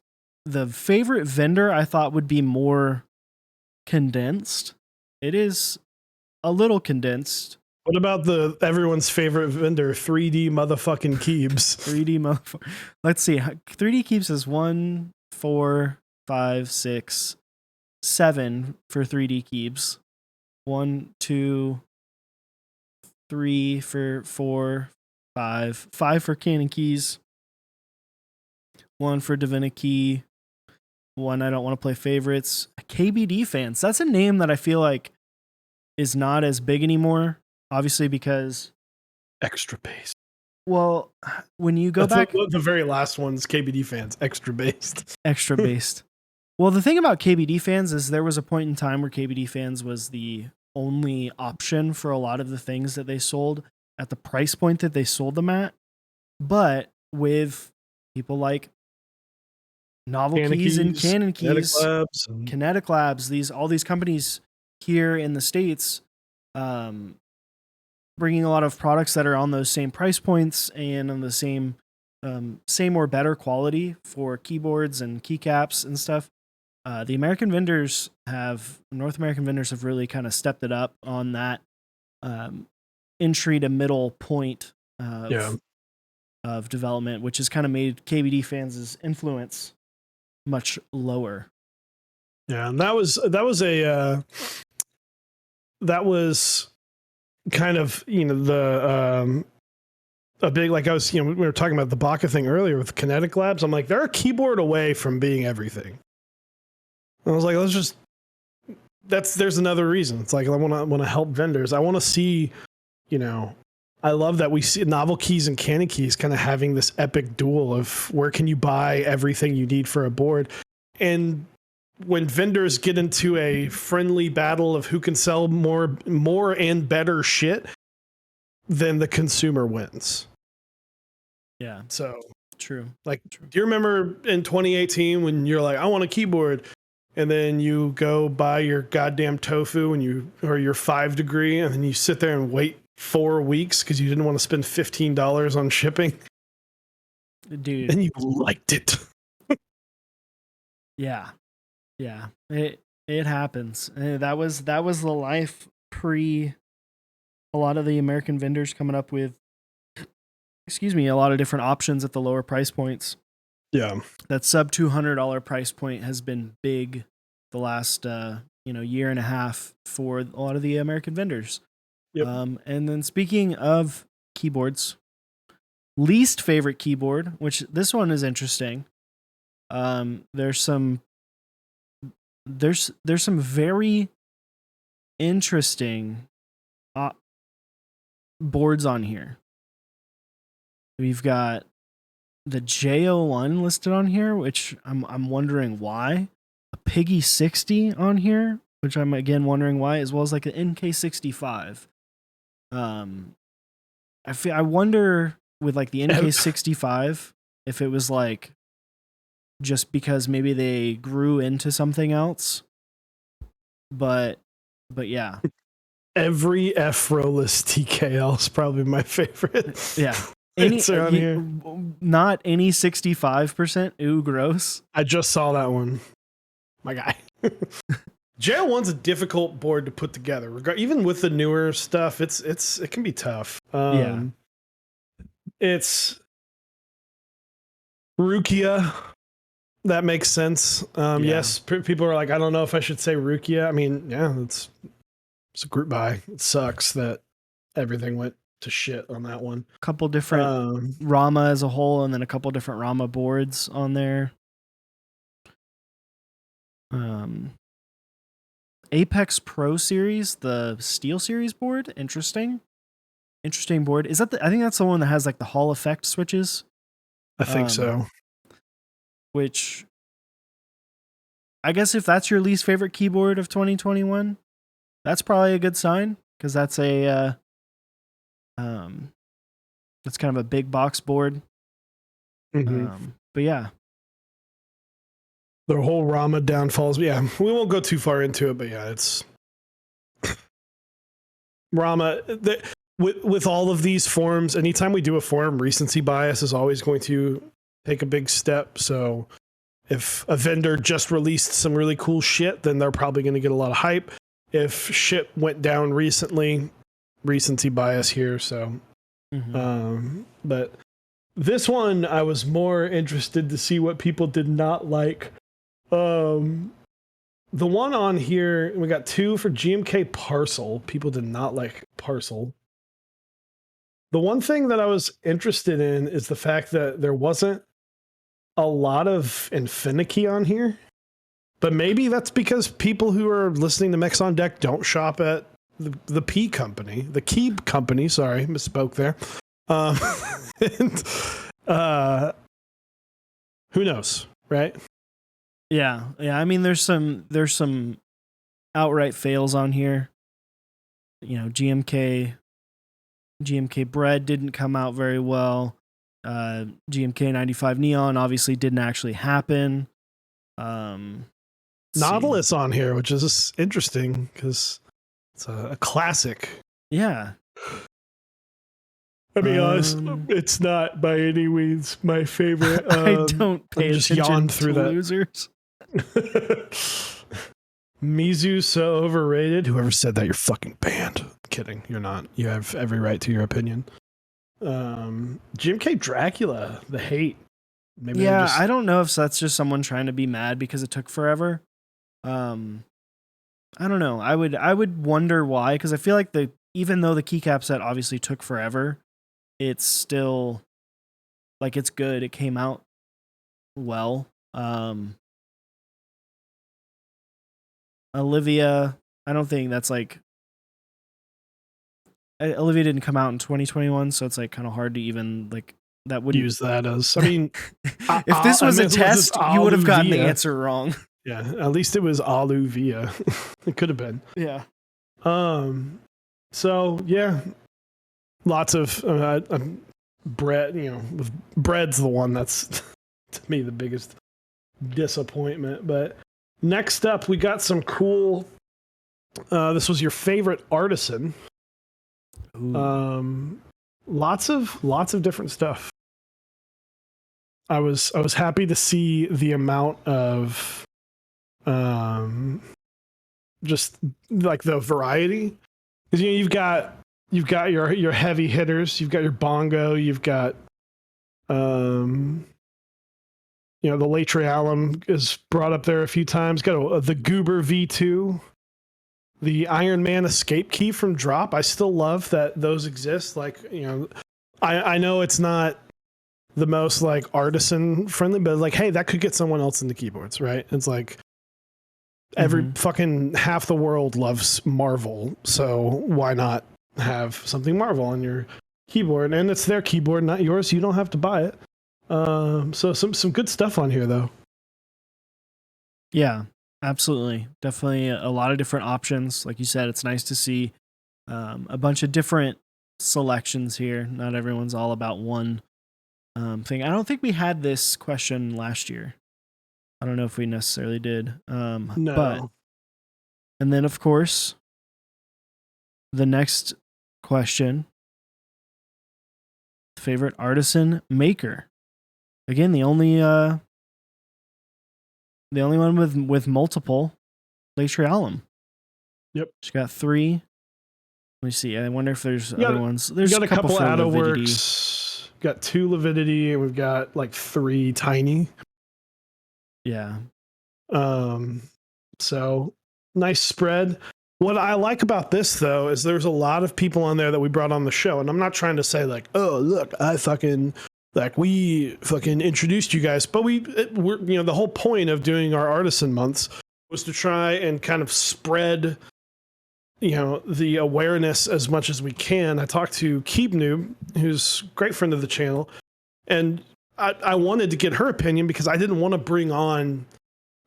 the favorite vendor I thought would be more condensed. It is a little condensed. What about everyone's favorite vendor, 3D motherfucking Keebs? 3D motherfucker. Let's see. 3D Keeps is 1, 4, 5, 6, 7 for 3D Keeps. 1, 2, 3 for 4, 5. 5 for Canon Keys. 1 for Divinity. 1 I don't want to play favorites. KBD Fans. That's a name that I feel like is not as big anymore. Obviously, because Extra based. Well, when you go back, the very last one's KBD Fans, extra based. Extra based. Well, the thing about KBD Fans is there was a point in time where KBD Fans was the only option for a lot of the things that they sold at the price point that they sold them at. But with people like Novel Keys and Canon Keys, Kinetic Labs, all these companies here in the States, bringing a lot of products that are on those same price points and on the same or better quality for keyboards and keycaps and stuff. The North American vendors have really kind of stepped it up on that entry to middle point of development, which has kind of made KBD Fans' influence much lower. Yeah, and that was kind of, a big, like I was, we were talking about the Baca thing earlier with Kinetic Labs. I'm like, they're a keyboard away from being everything. And I was like, there's another reason. It's like, I want to help vendors. I want to see, I love that we see Novel Keys and Canon Keys kind of having this epic duel of where can you buy everything you need for a board. And when vendors get into a friendly battle of who can sell more and better shit, then the consumer wins. Yeah. So true. Do you remember in 2018 when you're like, I want a keyboard, and then you go buy your goddamn Tofu or your 5 degree, and then you sit there and wait 4 weeks because you didn't want to spend $15 on shipping? Dude. And you liked it. Yeah. Yeah. It happens. That was the life pre a lot of the American vendors coming up with a lot of different options at the lower price points. Yeah. That sub $200 price point has been big the last year and a half for a lot of the American vendors. Yep. And then speaking of keyboards, least favorite keyboard, which this one is interesting. There's some very interesting boards on here. We've got the J01 listed on here, which I'm wondering why. A Piggy 60 on here, which I'm again wondering why, as well as like an NK65. I wonder with like the NK65 if it was like just because maybe they grew into something else. But yeah. Every F-Rollless TKL is probably my favorite. Yeah. Not any 65%. Ooh, gross. I just saw that one. My guy. J01's a difficult board to put together. Even with the newer stuff, it can be tough. It's Rukia. That makes sense. Yes, people are like, I don't know if I should say Rukia. I mean, yeah, it's a group buy. It sucks that everything went to shit on that one. A couple different Rama as a whole, and then a couple different Rama boards on there. Apex Pro Series, the Steel Series board, interesting board. Is that I think that's the one that has like the Hall effect switches. I think so. Which I guess if that's your least favorite keyboard of 2021, that's probably a good sign, because that's that's kind of a big box board. Mm-hmm. But yeah, the whole Rama downfalls. Yeah, we won't go too far into it, but yeah, it's Rama. With all of these forms, anytime we do a form, recency bias is always going to take a big step. So If a vendor just released some really cool shit, then they're probably going to get a lot of hype. If shit went down recently, recency bias here. So, but this one, I was more interested to see what people did not like. The one on here, we got 2 for GMK Parcel. People did not like Parcel. The one thing that I was interested in is the fact that there wasn't a lot of Infinity on here. But maybe that's because people who are listening to Mechs on Deck don't shop at the P company, the Key company. Sorry, misspoke there. And, who knows, right? Yeah. I mean, there's some outright fails on here. You know, GMK Bread didn't come out very well. GMK 95 Neon obviously didn't actually happen. Nautilus on here, which is interesting because it's a classic. Yeah. I mean, honest, it's not by any means my favorite. I don't pay just attention yawned to through that. losers. Mizu so overrated. Whoever said that, you're fucking banned. Kidding, you're not. You have every right to your opinion. GMK Dracula, the hate. Maybe yeah, I don't know if that's just someone trying to be mad because it took forever. I don't know. I would wonder why, because I feel like even though the keycap set obviously took forever, it's still like it's good. It came out well. Olivia, I don't think that's like Olivia didn't come out in 2021, so it's like kind of hard to even like that would use that as. I mean, if this was a test, you would have gotten the answer wrong. Yeah, at least it was Aluvia. It could have been. Yeah. So yeah, lots of bread. You know, bread's the one that's to me the biggest disappointment. But next up, we got some cool. This was your favorite Artisan. Ooh. Lots of different stuff. I was happy to see the amount of just like the variety, because you know you've got your heavy hitters, you've got your bongo, you've got you know, the Latrialum is brought up there a few times. Got the Goober V2, the Iron Man escape key from Drop. I still love that those exist. Like, you know, I know it's not the most like artisan friendly, but like, hey, that could get someone else into keyboards, right? It's like every fucking half the world loves Marvel, so why not have something Marvel on your keyboard? And it's their keyboard, not yours. You don't have to buy it. So some good stuff on here though. Yeah, absolutely. Definitely a lot of different options. Like you said, it's nice to see a bunch of different selections here. Not everyone's all about one thing. I don't think we had this question last year. I don't know if we necessarily did. No. But, and then of course, the next question, favorite artisan maker. Again, the only one with multiple, Latrialum. Yep. She's got 3. Let me see. I wonder if there's other ones. There's got a couple for AutoWorks. Got 2 Lividity, and we've got like 3 Tiny. Yeah. So nice spread. What I like about this though is there's a lot of people on there that we brought on the show, and I'm not trying to say like, oh look, we fucking introduced you guys, but we're, you know, the whole point of doing our artisan months was to try and kind of spread, you know, the awareness as much as we can. I talked to Keep Noob, who's a great friend of the channel, and I wanted to get her opinion because I didn't want to bring on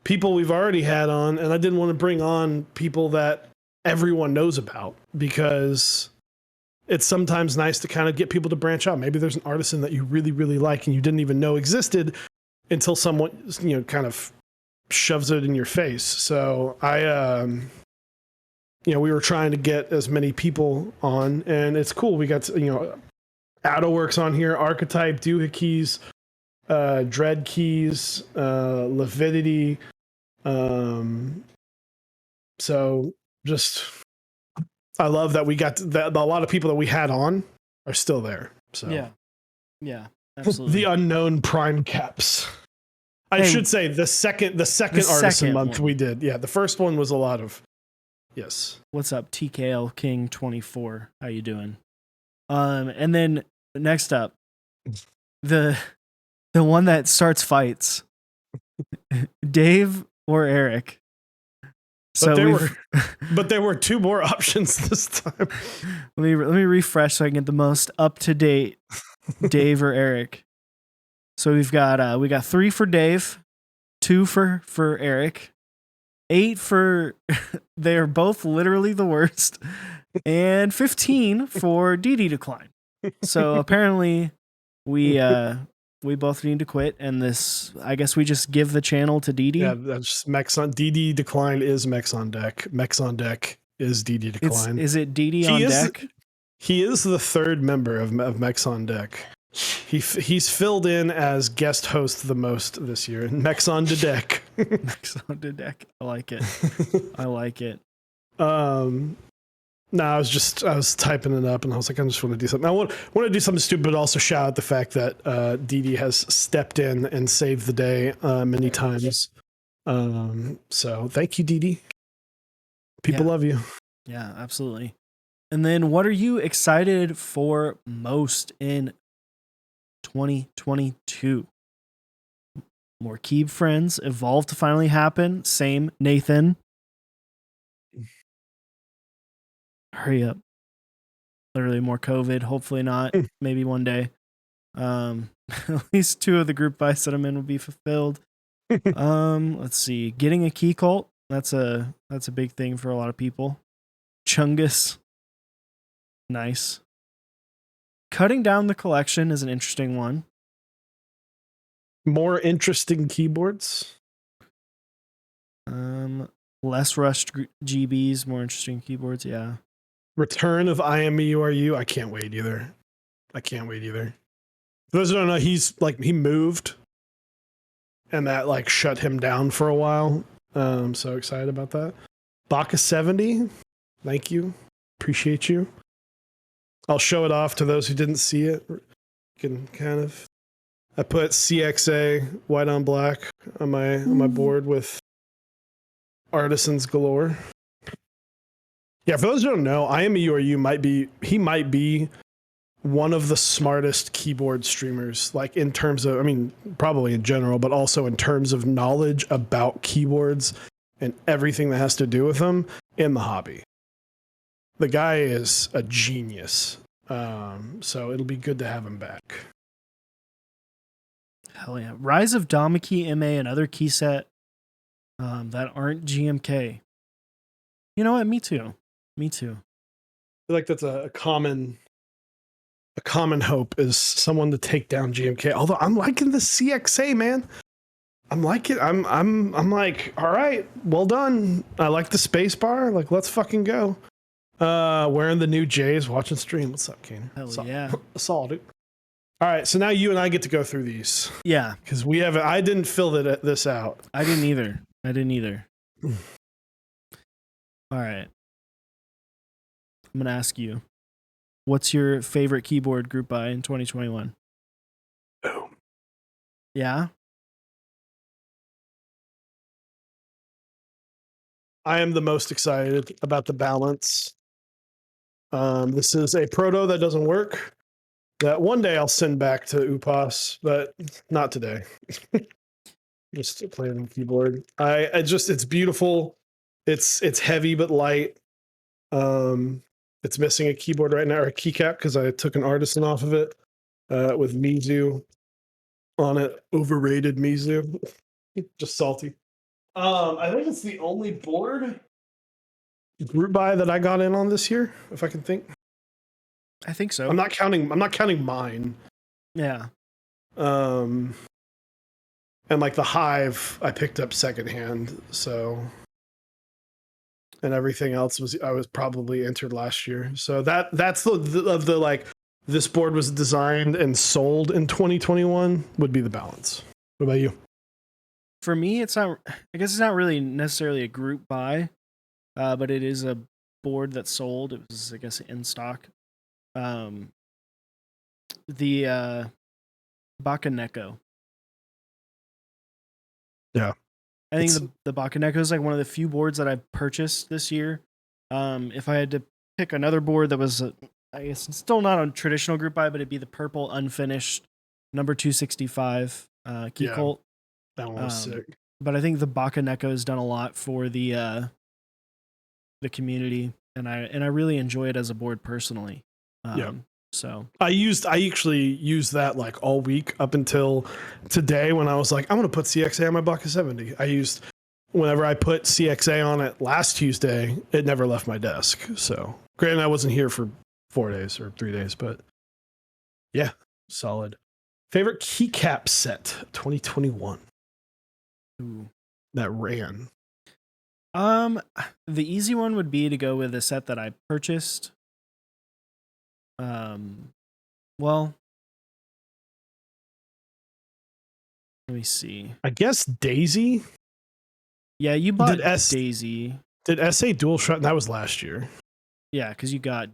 people we've already had on, and I didn't want to bring on people that everyone knows about, because it's sometimes nice to kind of get people to branch out. Maybe there's an artisan that you really, really like and you didn't even know existed until someone, you know, kind of shoves it in your face. So you know, we were trying to get as many people on, and it's cool. We got, you know, AutoWorks on here, Archetype, Doohickeys, Dread Keys, Lividity. So just, I love that we got that a lot of people that we had on are still there. So yeah, absolutely. the unknown prime caps. I should say the second Artisan month one. we did. Yeah, the first one was a lot of yes. What's up, TKL King 24? How you doing? And then next up, the one that starts fights, Dave or Eric. So but there were two more options this time. Let me refresh so I can get the most up to date Dave or Eric. So we got 3 for Dave, 2 for Eric, 8 for they're both literally the worst, and 15 for DD decline. So apparently we both need to quit, and this, I guess we just give the channel to DD. Yeah, that's Mechs on DD decline is Mechs on deck. Mechs on deck is DD decline. Is it DD on deck? He is the third member of Mechs on deck. He's filled in as guest host the most this year. Mechs on the deck. Mechs on the deck. I like it. I like it. No, I was typing it up and I was like, I just want to do something. I want to do something stupid, but also shout out the fact that DD has stepped in and saved the day many times. So thank you, DD. People love you. Yeah, absolutely. And then what are you excited for most in 2022? More Keeb friends, Evolve to finally happen. Same, Nathan. Hurry up. Literally more COVID. Hopefully not. Maybe one day. At least 2 of the group buys that I'm in will be fulfilled. Let's see. Getting a key cult. That's a big thing for a lot of people. Chungus. Nice. Cutting down the collection is an interesting one. More interesting keyboards. Less rushed GBs, more interesting keyboards. Yeah. Return of IMEURU. I can't wait either. For those who don't know, he moved, and that shut him down for a while. I'm so excited about that. Baka 70. Thank you. Appreciate you. I'll show it off to those who didn't see it. You can kind of. I put CXA white on black on my board with Artisans galore. Yeah, for those who don't know, IMEURU might be one of the smartest keyboard streamers, in terms of, probably in general, but also in terms of knowledge about keyboards and everything that has to do with them in the hobby. The guy is a genius. So it'll be good to have him back. Hell yeah. Rise of Damaki MA and other key set that aren't GMK. You know what? Me too. I feel like that's a common hope is someone to take down GMK. Although I'm liking the CXA, man. I'm liking. I'm like, all right, well done. I like the space bar. Let's fucking go. Wearing the new J's, watching stream. What's up, Kane? Hell yeah. Solid. All right, so now you and I get to go through these. Yeah, because I didn't fill this out. I didn't either. All right. I'm going to ask you, what's your favorite keyboard group buy in 2021? Boom. Yeah? I am the most excited about the balance. This is a proto that doesn't work, that one day I'll send back to UPAS, but not today. Just playing on the keyboard. It's beautiful. It's heavy but light. It's missing a keyboard right now, or a keycap, because I took an Artisan off of it with Mizu on it. Overrated Mizu. Just salty. I think it's the only board group buy that I got in on this year, if I can think. I think so. I'm not counting mine. Yeah. And the Hive I picked up secondhand, so, and everything else I was probably entered last year. So that's the this board was designed and sold in 2021 would be the balance. What about you? For me, it's not. I guess it's not really necessarily a group buy, but it is a board that sold. It was, I guess, in stock. The Bakaneko. Yeah. I think the Bakaneko is like one of the few boards that I've purchased this year. If I had to pick another board that was, I guess, it's still not a traditional group buy, but it'd be the purple unfinished number 265 Key Yeah. Colt. That one was sick. But I think the Bakaneko has done a lot for the community, and I really enjoy it as a board personally. Yeah. So I actually used that like all week up until today when I was like, I'm gonna put CXA on my Baka 70. Whenever I put CXA on it last Tuesday, it never left my desk. So granted, I wasn't here for 4 days or 3 days, but yeah, solid. Favorite keycap set 2021 that ran. The easy one would be to go with a set that I purchased. Well, let me see. I guess Daisy. Yeah, you bought Daisy. Did SA Dual Shot? That was last year. Yeah, because you got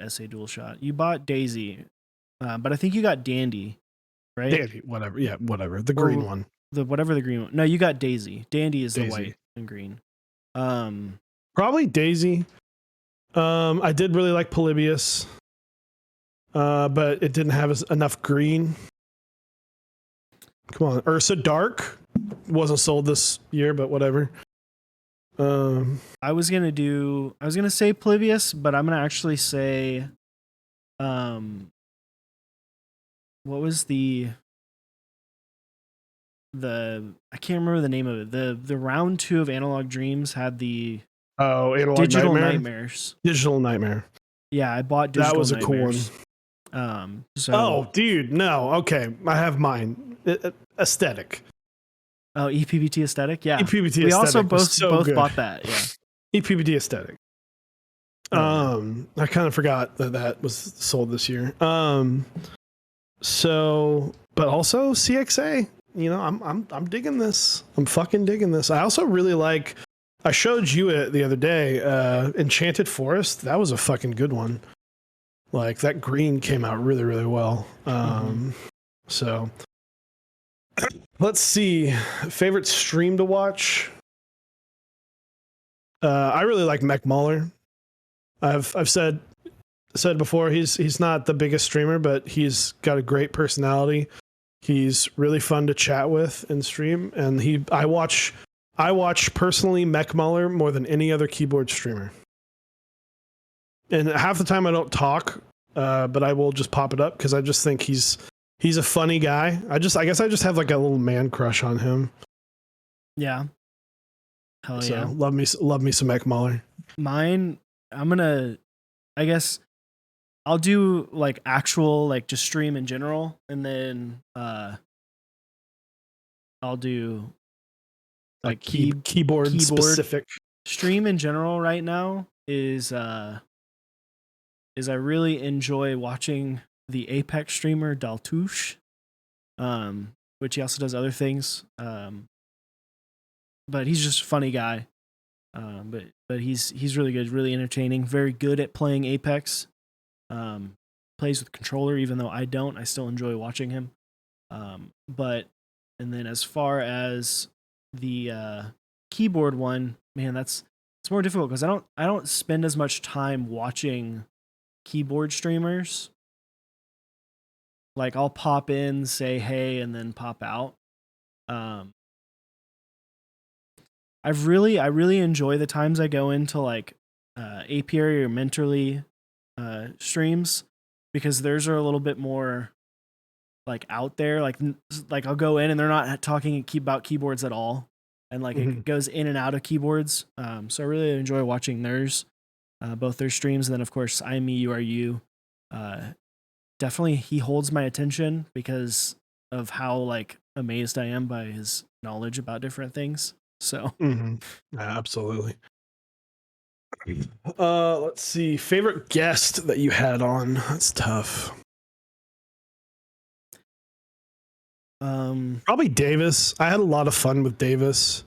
SA Dual Shot. You bought Daisy, but I think you got Dandy, right? Dandy, whatever. Yeah, whatever. The green one. The green one. No, you got Daisy. Dandy is the white and green. Probably Daisy. I did really like Polybius, but it didn't have enough green. Come on, Ursa Dark wasn't sold this year, but whatever. I was gonna say Polybius, but I'm gonna actually say, what was the I can't remember the name of it. The round 2 of Analog Dreams had the Digital Nightmares. Digital Nightmare. Yeah, I bought Digital Nightmares. That was a cool one. So dude, no. Okay, I have mine. Aesthetic. Oh, EPBT Aesthetic? Yeah. EPBT we Aesthetic also both good. bought that, yeah. EPBT Aesthetic. I kind of forgot that was sold this year. So, but also CXA. You know, I'm digging this. I'm fucking digging this. I also really like. I showed you it the other day. Enchanted Forest. That was a fucking good one. Like that green came out really, really well. So let's see. Favorite stream to watch. I really like Mech Muller. I've said before he's not the biggest streamer, but he's got a great personality. He's really fun to chat with in stream, and I watch personally Mech Muller more than any other keyboard streamer. And half the time I don't talk, but I will just pop it up because I just think he's a funny guy. I guess I just have like a little man crush on him. Yeah. Hell so, yeah. Love me some Mech Muller. Mine, I guess I'll do like actual, like just stream in general, and then I'll do like keyboard specific. Stream in general right now is I really enjoy watching the Apex streamer Daltouche, which he also does other things. But he's just a funny guy. But he's really good, really entertaining, very good at playing Apex. Plays with controller, even though I don't. I still enjoy watching him. And then as far as the keyboard one, man, it's more difficult because I don't spend as much time watching keyboard streamers. Like I'll pop in, say hey, and then pop out. I really enjoy the times I go into like apiary or mentorly streams, because theirs are a little bit more like out there. Like I'll go in and they're not talking about keyboards at all, and like it goes in and out of keyboards. So I really enjoy watching theirs, both their streams, and then of course I Me You Are You. Definitely he holds my attention because of how like amazed I am by his knowledge about different things. So Absolutely. Let's see. Favorite guest that you had on? That's tough. Probably Davis. I had a lot of fun with Davis.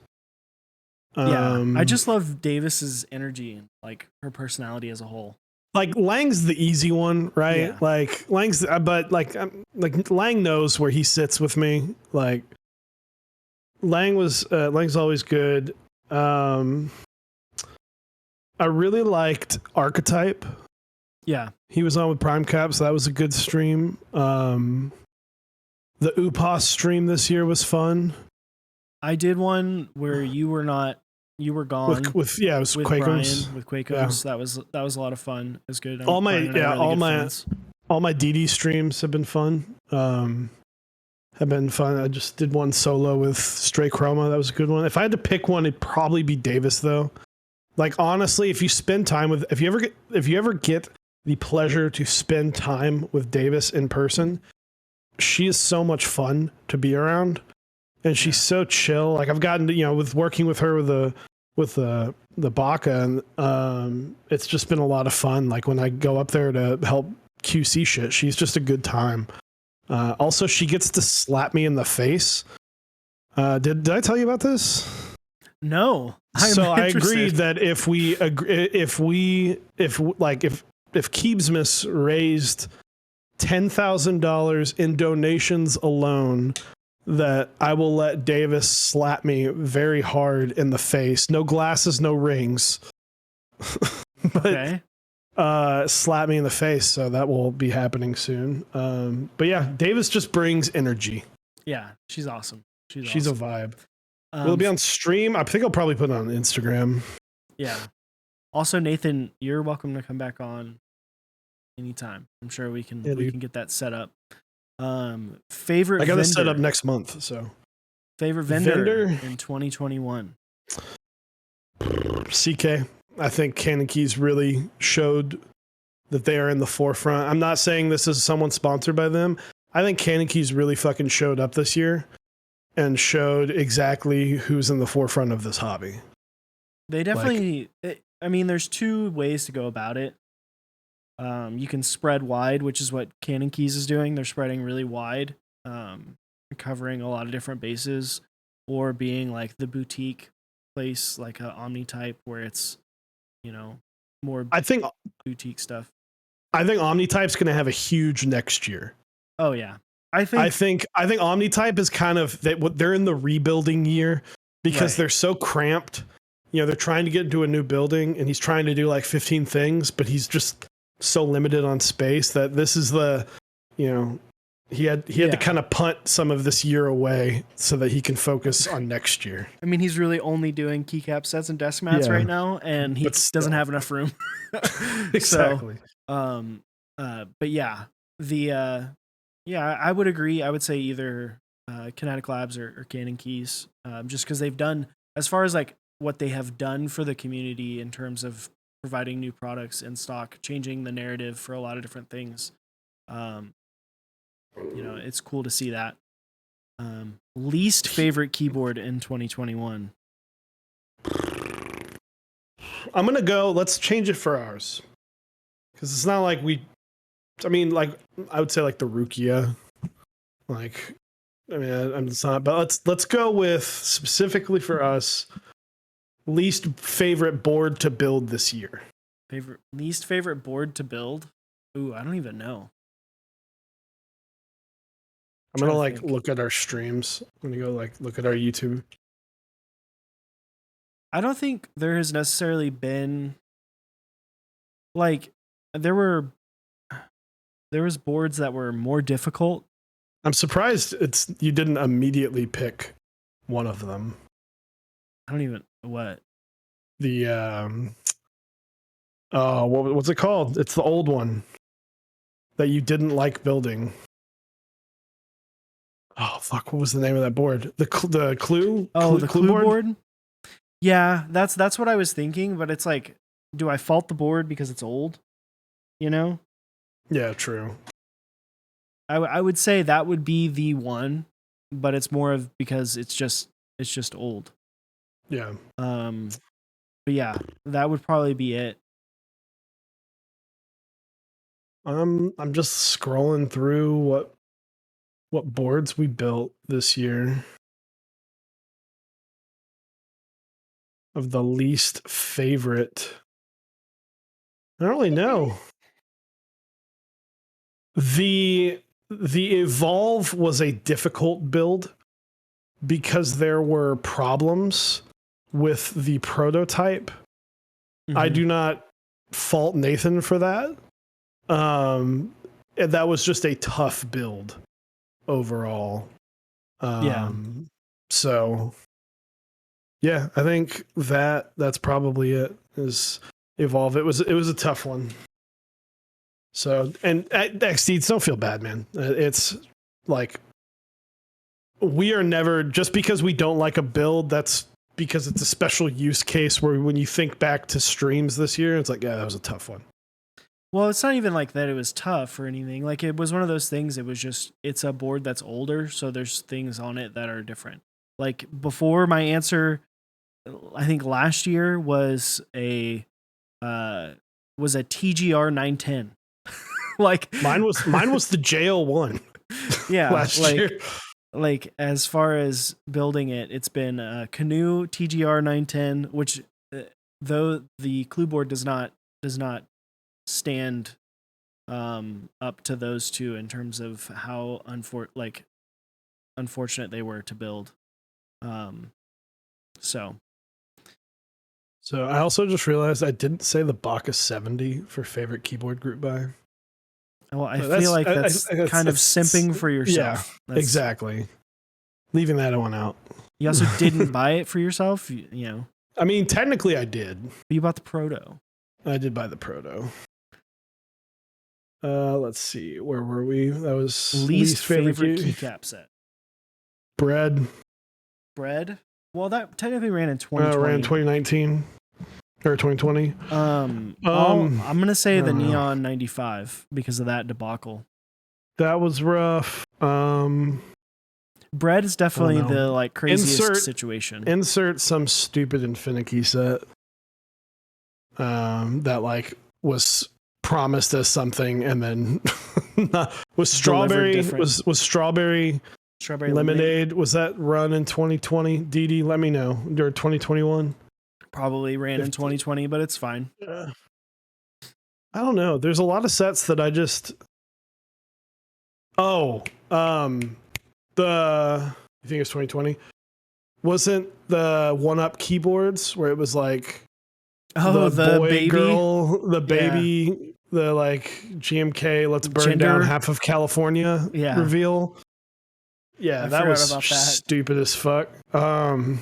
Yeah, I just love Davis's energy and like her personality as a whole. Like Lang's the easy one, right? Yeah. Like Lang's, but like Lang knows where he sits with me. Like Lang's always good. I really liked Archetype. Yeah, he was on with Prime Cap, so that was a good stream. The Upos stream this year was fun. I did one where you were gone It was Quakos. Brian, with Quakos. Yeah. That was a lot of fun. It was good. All my DD streams have been fun. I just did one solo with Stray Chroma. That was a good one. If I had to pick one, it'd probably be Davis though. Like honestly, if you ever get the pleasure to spend time with Davis in person, she is so much fun to be around. And she's so chill. Like I've gotten to, with working with her with the Baka, and it's just been a lot of fun. Like when I go up there to help QC shit, she's just a good time. Also, she gets to slap me in the face. Did I tell you about this? No. I agreed that if Keebsmas raised $10,000 in donations alone, that I will let Davis slap me very hard in the face. No glasses, no rings. But, okay. Slap me in the face. So that will be happening soon. But yeah, Davis just brings energy. Yeah, she's awesome. She's a vibe. Will it be on stream? I think I'll probably put it on Instagram. Yeah. Also, Nathan, you're welcome to come back on anytime. I'm sure we can get that set up. Favorite. I got to set up next month. So favorite vendor in 2021. CK. I think Cannon Keys really showed that they are in the forefront. I'm not saying this is someone sponsored by them. I think Cannon Keys really fucking showed up this year and showed exactly who's in the forefront of this hobby. They definitely, there's two ways to go about it. You can spread wide, which is what Cannon Keys is doing. They're spreading really wide, covering a lot of different bases, or being like the boutique place, like a Omnitype, where it's, more boutique stuff. I think Omnitype's going to have a huge next year. Oh yeah. I think Omnitype is kind of they're in the rebuilding year because they're so cramped. They're trying to get into a new building and he's trying to do like 15 things, but he's just so limited on space that this is he had to kind of punt some of this year away so that he can focus on next year. He's really only doing keycap sets and desk mats right now, and he doesn't have enough room. Exactly. But yeah, I would agree. I would say either Kinetic Labs or Cannon Keys, just because they've done, as far as like what they have done for the community in terms of providing new products in stock, changing the narrative for a lot of different things. It's cool to see that. Least favorite keyboard in 2021. I'm going to go, let's change it for ours. Because it's not like I would say like the Rukia. It's not, but let's go with specifically for us, least favorite board to build this year. Least favorite board to build? Ooh, I don't even know. I'm going to look at our streams. I'm going to go look at our YouTube. I don't think there has necessarily been there was boards that were more difficult. I'm surprised you didn't immediately pick one of them. I don't even what. The what's it called? It's the old one that you didn't like building. Oh fuck! What was the name of that board? The Clue. Oh, the Clue board. Yeah, that's what I was thinking. But it's like, do I fault the board because it's old? Yeah, true. I would say that would be the one, but it's more of because it's just old. Yeah. But yeah, that would probably be it. I'm just scrolling through what boards we built this year. Of the least favorite. I don't really know. The Evolve was a difficult build because there were problems with the prototype. I do not fault Nathan for that. And that was just a tough build overall. So yeah, I think that's probably it. Is Evolve. It was a tough one. So, and XD, don't feel bad, man. It's like we are never, just because we don't like a build, that's because it's a special use case where when you think back to streams this year, it's like, yeah, that was a tough one. Well, it's not even like that it was tough or anything. Like it was one of those things, it was just, it's a board that's older, so there's things on it that are different. Like before, my answer, I think last year was a TGR 910. Like mine was the JL1. Yeah, last like year. like as far as building it, it's been Canoe TGR 910, which though the clue board does not stand up to those two in terms of how unfortunate they were to build. So I also just realized I didn't say the Bacchus 70 for favorite keyboard group buy. Well, I feel like that's kind of simping for yourself. Yeah, exactly. Leaving that one out. You also didn't buy it for yourself, you know. I mean, technically I did. But you bought the Proto. I did buy the Proto. Let's see. Where were we? That was least favorite keycap set. Bread. Well, that technically ran in 2020. Ran in 2019 or 2020. I'm gonna say the Neon 95 because of that debacle. That was rough. Bread is definitely the like craziest situation. Insert some stupid and finicky set. That like was promised as something and then was strawberry strawberry lemonade. Was that run in 2020? DD, let me know. Or 2021? Probably ran in 2020, but it's fine. I don't know. There's a lot of sets that I just I think it's 2020. Wasn't the one-up keyboards where it was like the boy, baby girl, the baby, the like GMK, let's burn down half of California reveal. Yeah, that was stupid as fuck. That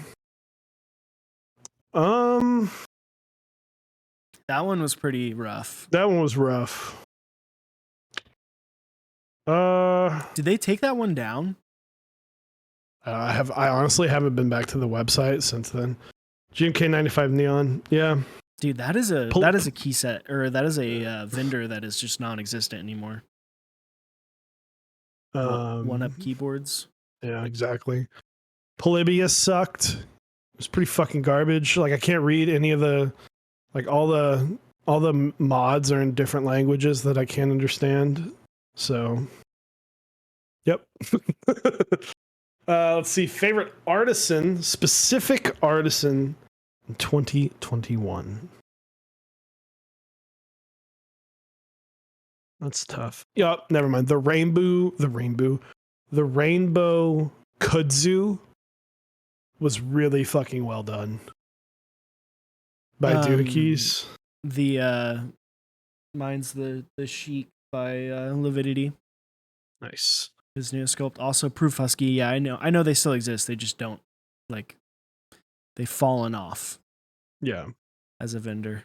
one was pretty rough. That one was rough. Did they take that one down? I honestly haven't been back to the website since then. GMK 95 Neon. Yeah. Dude, that is a key set, or that is a vendor that is just non-existent anymore. One-up keyboards. Yeah, exactly. Polybius sucked. It was pretty fucking garbage. Like I can't read any of the, like all the mods are in different languages that I can't understand. So, yep. Let's see. Favorite Artisan, specific Artisan in 2021. That's tough. Yep, never mind. The Rainbow Kudzu was really fucking well done by Doohickeys. Mine's the Chic by Lavidity. Nice. His new sculpt. Also Proof Husky. Yeah, I know they still exist. They just don't, like, they've fallen off. Yeah. As a vendor.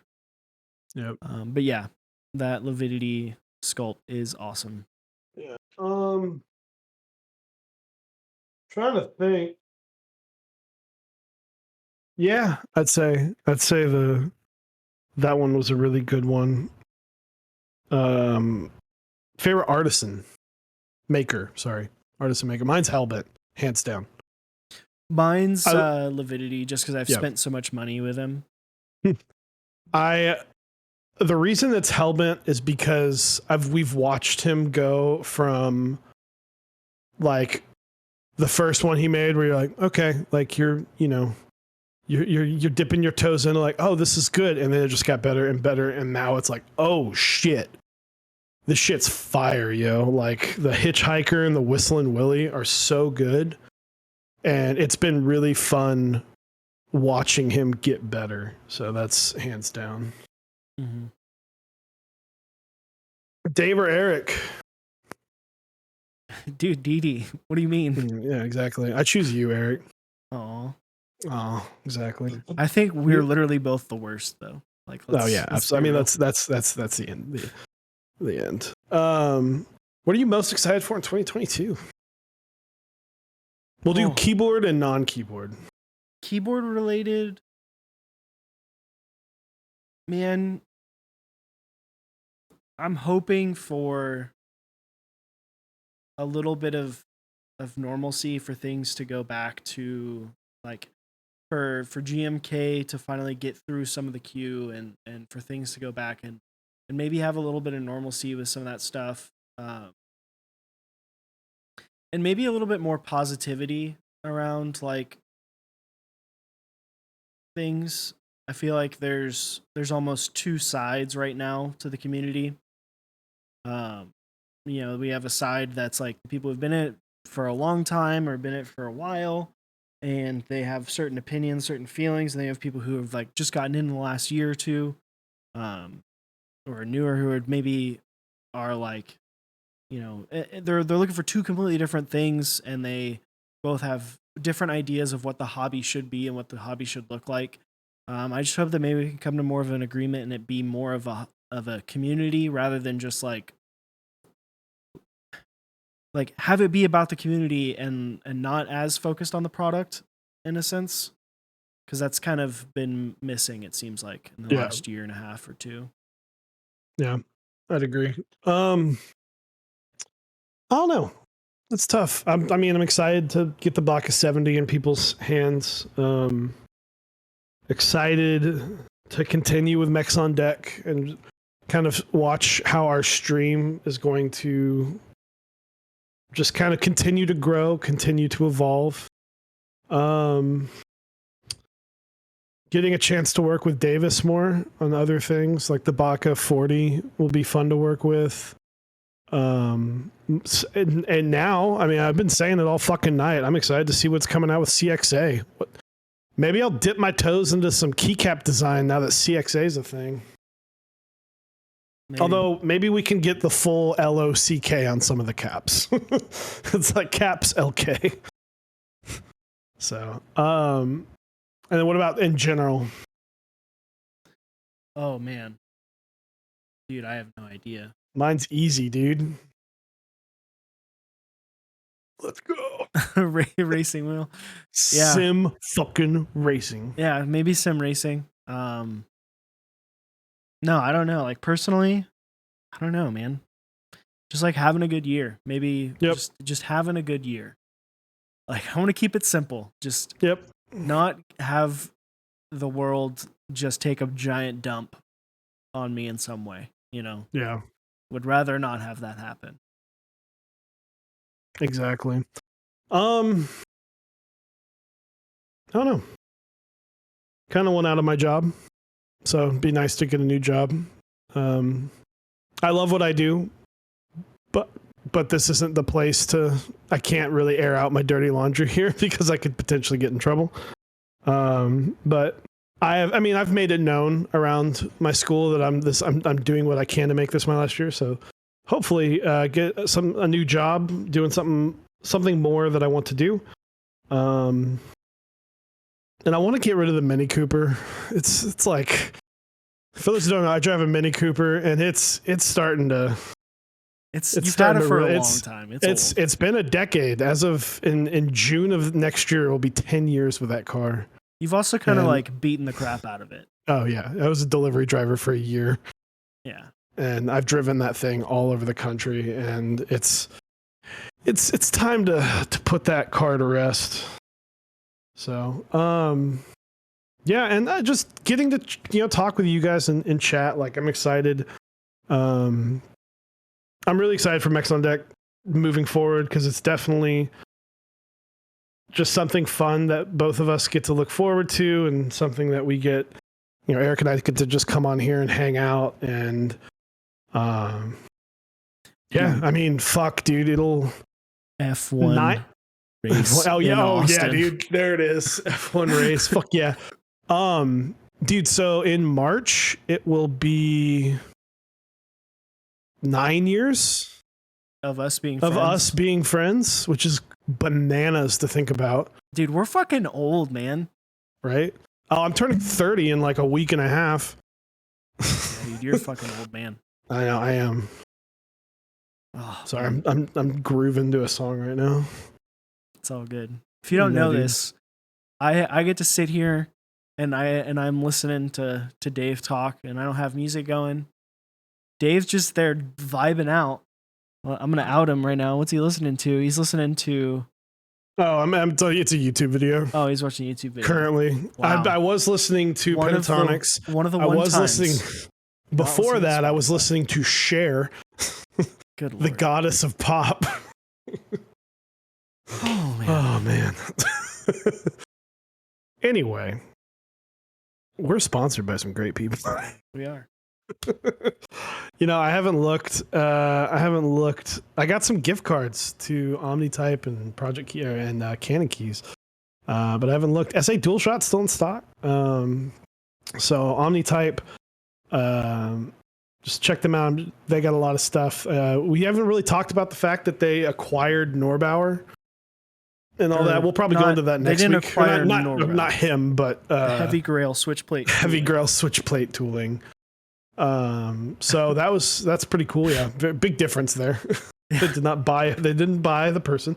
Yep. But yeah, that Lavidity sculpt is awesome. Yeah. Trying to think. Yeah, I'd say that one was a really good one. Favorite Artisan maker. Mine's Hellbent, hands down. Mine's Lavidity, just because I've spent so much money with him. The reason it's Hellbent is because we've watched him go from like the first one he made where you're like, okay, like you're dipping your toes into like, oh, this is good, and then it just got better and better, and now it's like, oh shit, this shit's fire, yo. Like the Hitchhiker and the Whistling Willie are so good, and it's been really fun watching him get better. So that's hands down. Mm-hmm. Dave or Eric? Dude, Dee, what do you mean? Yeah, exactly. I choose you, Eric. Oh, exactly. I think we're literally both the worst, though. Like, oh yeah, absolutely. I mean, that's the end. The end. What are you most excited for in 2022? We'll do keyboard and non-keyboard. Keyboard related, man. I'm hoping for a little bit of normalcy, for things to go back to like for GMK to finally get through some of the queue, and for things to go back and maybe have a little bit of normalcy with some of that stuff, and maybe a little bit more positivity around like things. I feel like there's almost two sides right now to the community. We have a side that's like the people who've been in it for a long time or been in it for a while, and they have certain opinions, certain feelings, and they have people who have like just gotten in the last year or two, or newer, who are maybe are like, they're looking for two completely different things, and they both have different ideas of what the hobby should be and what the hobby should look like. I just hope that maybe we can come to more of an agreement and it be more of a community rather than just like have it be about the community and not as focused on the product, in a sense, because that's kind of been missing, it seems like, in the last year and a half or two. Yeah, I'd agree. I don't know. That's tough. I'm excited to get the Baka 70 in people's hands. Excited to continue with Mechs on deck and kind of watch how our stream is going to just kind of continue to grow, continue to evolve. Getting a chance to work with Davis more on other things, like the Baka 40 will be fun to work with. And now, I've been saying it all fucking night. I'm excited to see what's coming out with CXA. Maybe I'll dip my toes into some keycap design now that CXA is a thing. Although maybe we can get the full LOCK on some of the caps. It's like caps LK. So, and then what about in general? Oh man, dude, I have no idea. Mine's easy, dude. Let's go. Racing wheel. Yeah. Sim fucking racing. Yeah, maybe sim racing. No, I don't know. Like personally, I don't know, man. Just like having a good year. Maybe just having a good year. Like I want to keep it simple. Just not have the world just take a giant dump on me in some way, Yeah. Would rather not have that happen. Exactly. I don't know. Kind of went out of my job, so it'd be nice to get a new job. I love what I do, but this isn't the place to. I can't really air out my dirty laundry here because I could potentially get in trouble. But I've made it known around my school that I'm doing what I can to make this my last year. So hopefully get a new job doing something more that I want to do. And I want to get rid of the Mini Cooper. It's like, for those who don't know, I drive a Mini Cooper, and it's starting to. You've had it for a long time. It's been a decade. As of in June of next year, it will be 10 years with that car. You've also kind of like beaten the crap out of it. Oh yeah, I was a delivery driver for a year. Yeah, and I've driven that thing all over the country, and it's time to put that car to rest. So, Yeah, and just getting to talk with you guys in chat. Like, I'm excited. I'm really excited for Mechs on Deck moving forward because it's definitely just something fun that both of us get to look forward to, and something that we get. Eric and I get to just come on here and hang out, and yeah, I mean, fuck, dude, it'll F1 race. Oh yeah, Austin. dude, there it is. F1 race. Fuck yeah. Dude, so in March it will be 9 years of us being friends, which is bananas to think about. Dude, we're fucking old, man. Right? Oh, I'm turning 30 in like a week and a half. Yeah, dude, you're a fucking old man. I know, I am. Oh, sorry, I'm grooving to a song right now. It's all good. If you don't know this, I get to sit here and I'm listening to Dave talk, and I don't have music going. Dave's just there vibing out. Well, I'm gonna out him right now. What's he listening to? He's listening to. Oh, I'm telling you, it's a YouTube video. Oh, he's watching a YouTube video. Currently. Wow. I was listening to Pentatonics. One of the I was listening. Before that, I was listening to Cher, Good Lord. the goddess of pop. Oh, man. Oh, man. Anyway, we're sponsored by some great people. We are. I haven't looked. I got some gift cards to Omnitype and Project Key and Canon Keys, but I haven't looked. SA DualShot's still in stock. So Omnitype, just check them out. They got a lot of stuff. We haven't really talked about the fact that they acquired Norbauer and all that. We'll probably go into that next week. They didn't acquire not him, but Heavy Grail switch plate. Heavy Grail switch plate tooling. So that's pretty cool. Yeah, big difference there. They didn't buy the person.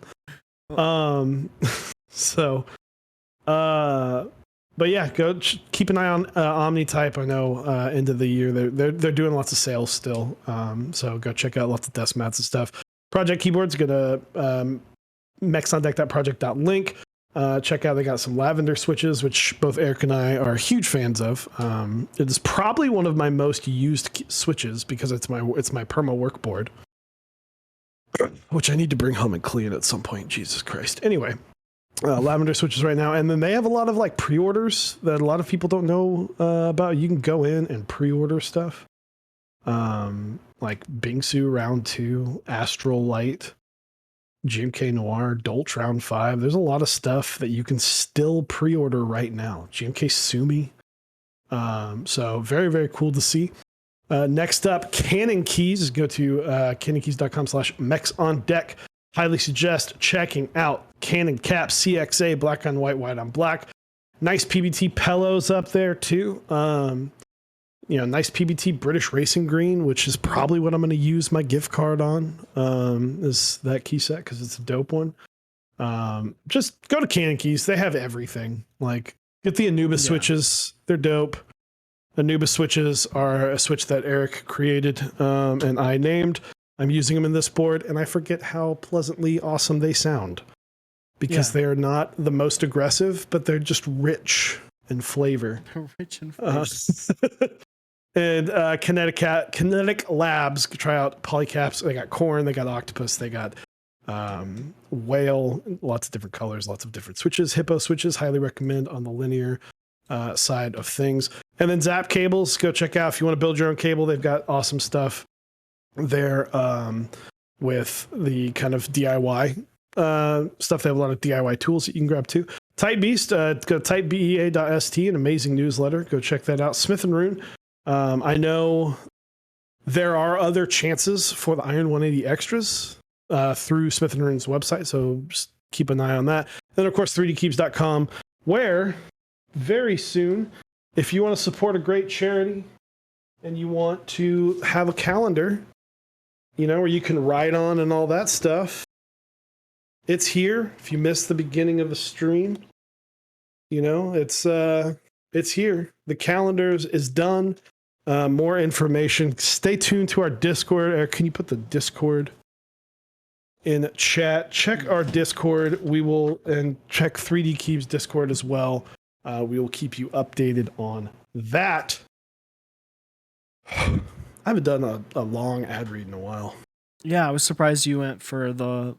But yeah, go keep an eye on Omnitype. I know end of the year they're doing lots of sales still. So go check out lots of desk mats and stuff. Project Keyboards, go to mechsondeck.project.link. Check out, they got some Lavender Switches, which both Eric and I are huge fans of. It is probably one of my most used switches because it's my perma workboard, which I need to bring home and clean at some point. Jesus Christ. Anyway, Lavender Switches right now, and then they have a lot of like pre-orders that a lot of people don't know about. You can go in and pre-order stuff, like Bingsu Round 2, Astral Light, GMK Noir, Dolch Round 5. There's a lot of stuff that you can still pre-order right now. GMK Sumi. So very, very cool to see. Next up, Canon Keys. Go to canonkeys.com/mechsondeck. Highly suggest checking out Canon Caps, CXA, black on white, white on black. Nice PBT pillows up there too. Nice PBT British Racing Green, which is probably what I'm going to use my gift card on, is that key set because it's a dope one. Just go to Canon Keys. They have everything. Like, get the Anubis switches. They're dope. Anubis switches are a switch that Eric created and I named. I'm using them in this board, and I forget how pleasantly awesome they sound because they are not the most aggressive, but they're just rich in flavor. Rich in flavor. And Kinetic Labs, try out polycaps. They got corn, they got octopus, they got whale, lots of different colors, lots of different switches. Hippo switches, highly recommend on the linear side of things. And then Zap cables, go check out if you want to build your own cable. They've got awesome stuff there with the kind of DIY stuff. They have a lot of DIY tools that you can grab too. Type Beast, go to typebea.st, an amazing newsletter. Go check that out. Smith & Rune. I know there are other chances for the Iron 180 extras through Smith & Rune's website, so just keep an eye on that. Then, of course, 3dkeeps.com, where very soon, if you want to support a great charity and you want to have a calendar, where you can write on and all that stuff, it's here. If you missed the beginning of the stream, it's here. The calendar is done. More information. Stay tuned to our Discord. Eric, can you put the Discord in chat? Check our Discord. We will, and check 3D Keeps Discord as well. We will keep you updated on that. I haven't done a long ad read in a while. Yeah, I was surprised you went for the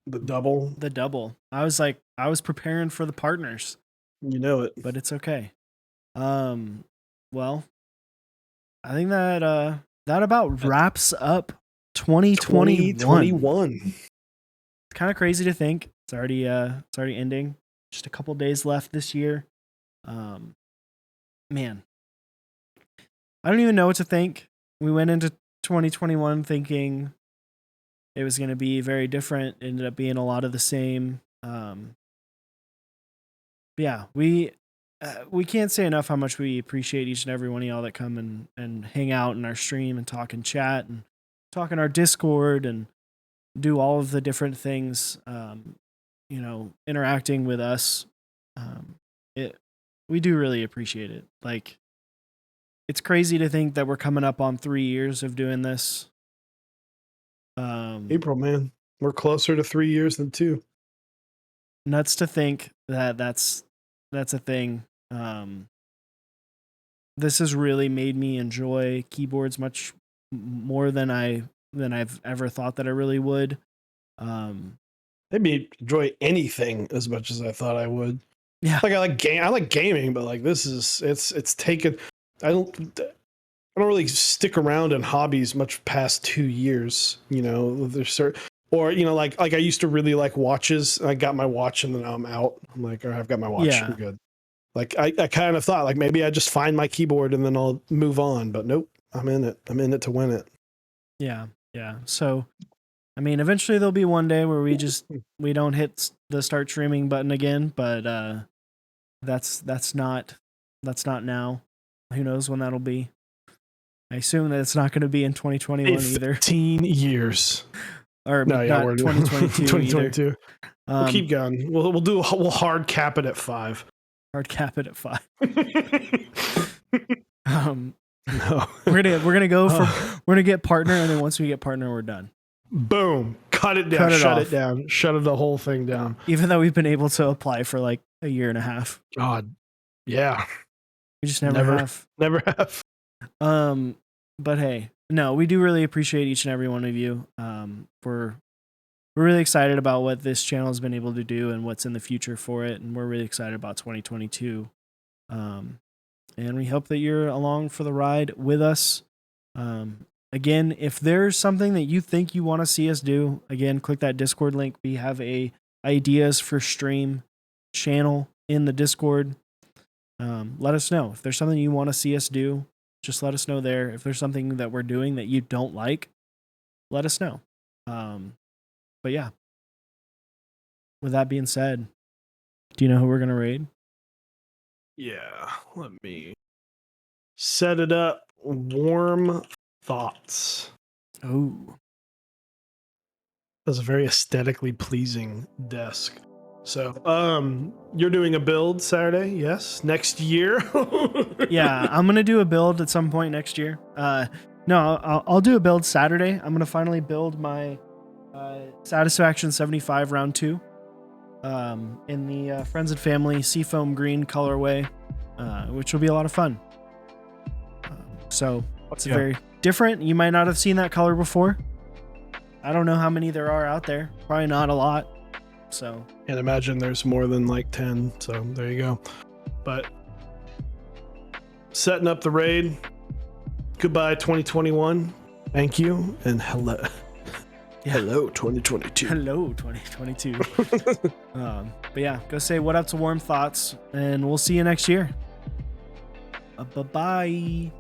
double. The double. I was preparing for the partners. You know it. But it's okay. Well, I think that that about wraps up 2021. It's kind of crazy to think it's already ending. Just a couple days left this year. Man, I don't even know what to think. We went into 2021 thinking it was going to be very different. It ended up being a lot of the same. Yeah, we can't say enough how much we appreciate each and every one of y'all that come and hang out in our stream and talk and chat and talk in our Discord and do all of the different things, interacting with us. We do really appreciate it. Like, it's crazy to think that we're coming up on 3 years of doing this. April, man, we're closer to 3 years than 2. Nuts to think that that's a thing. This has really made me enjoy keyboards much more than I've ever thought that I really would. Made me enjoy anything as much as I thought I would. Yeah, like I like gaming, but like this is it's taken. I don't really stick around in hobbies much past 2 years. There's certain, or like I used to really like watches. I got my watch and then I'm out. I'm like, I've got my watch. Yeah. I'm good. Like I kind of thought like maybe I just find my keyboard and then I'll move on, but nope. I'm in it. I'm in it to win it. Yeah. So, I mean, eventually there'll be one day where we don't hit the start streaming button again, but that's not now. Who knows when that'll be? I assume that it's not going to be in 2021 either. 15 years. Or no, yeah, we're 2022. 2022. We'll keep going. We'll hard cap it at 5. Hard cap it at 5. No. We're gonna get partner, and then once we get partner, we're done. Boom. Cut it down. Shut it down. Shut the whole thing down. Even though we've been able to apply for like a year and a half. God. Yeah. We just never have. Never have. But hey, no, we do really appreciate each and every one of you. We're really excited about what this channel has been able to do and what's in the future for it, and we're really excited about 2022. And we hope that you're along for the ride with us. Again, if there's something that you think you want to see us do, again, click that Discord link. We have a ideas for stream channel in the Discord. Let us know if there's something you want to see us do. Just let us know there. If there's something that we're doing that you don't like, let us know. But yeah, with that being said, do you know who we're going to raid? Yeah, let me set it up. Warm Thoughts. Oh, that's a very aesthetically pleasing desk. So, you're doing a build Saturday, yes? Next year? Yeah, I'm gonna do a build at some point next year. No, I'll do a build Saturday. I'm gonna finally build my Satisfaction 75 round 2 in the Friends and Family Seafoam Green colorway, which will be a lot of fun. So it's very different. You might not have seen that color before. I don't know how many there are out there. Probably not a lot. So, and imagine there's more than like 10. So there you go. But setting up the raid. Goodbye 2021. Thank you and hello. Hello 2022. Hello 2022. But yeah, go say what up to Warm Thoughts, and we'll see you next year. Bye-bye.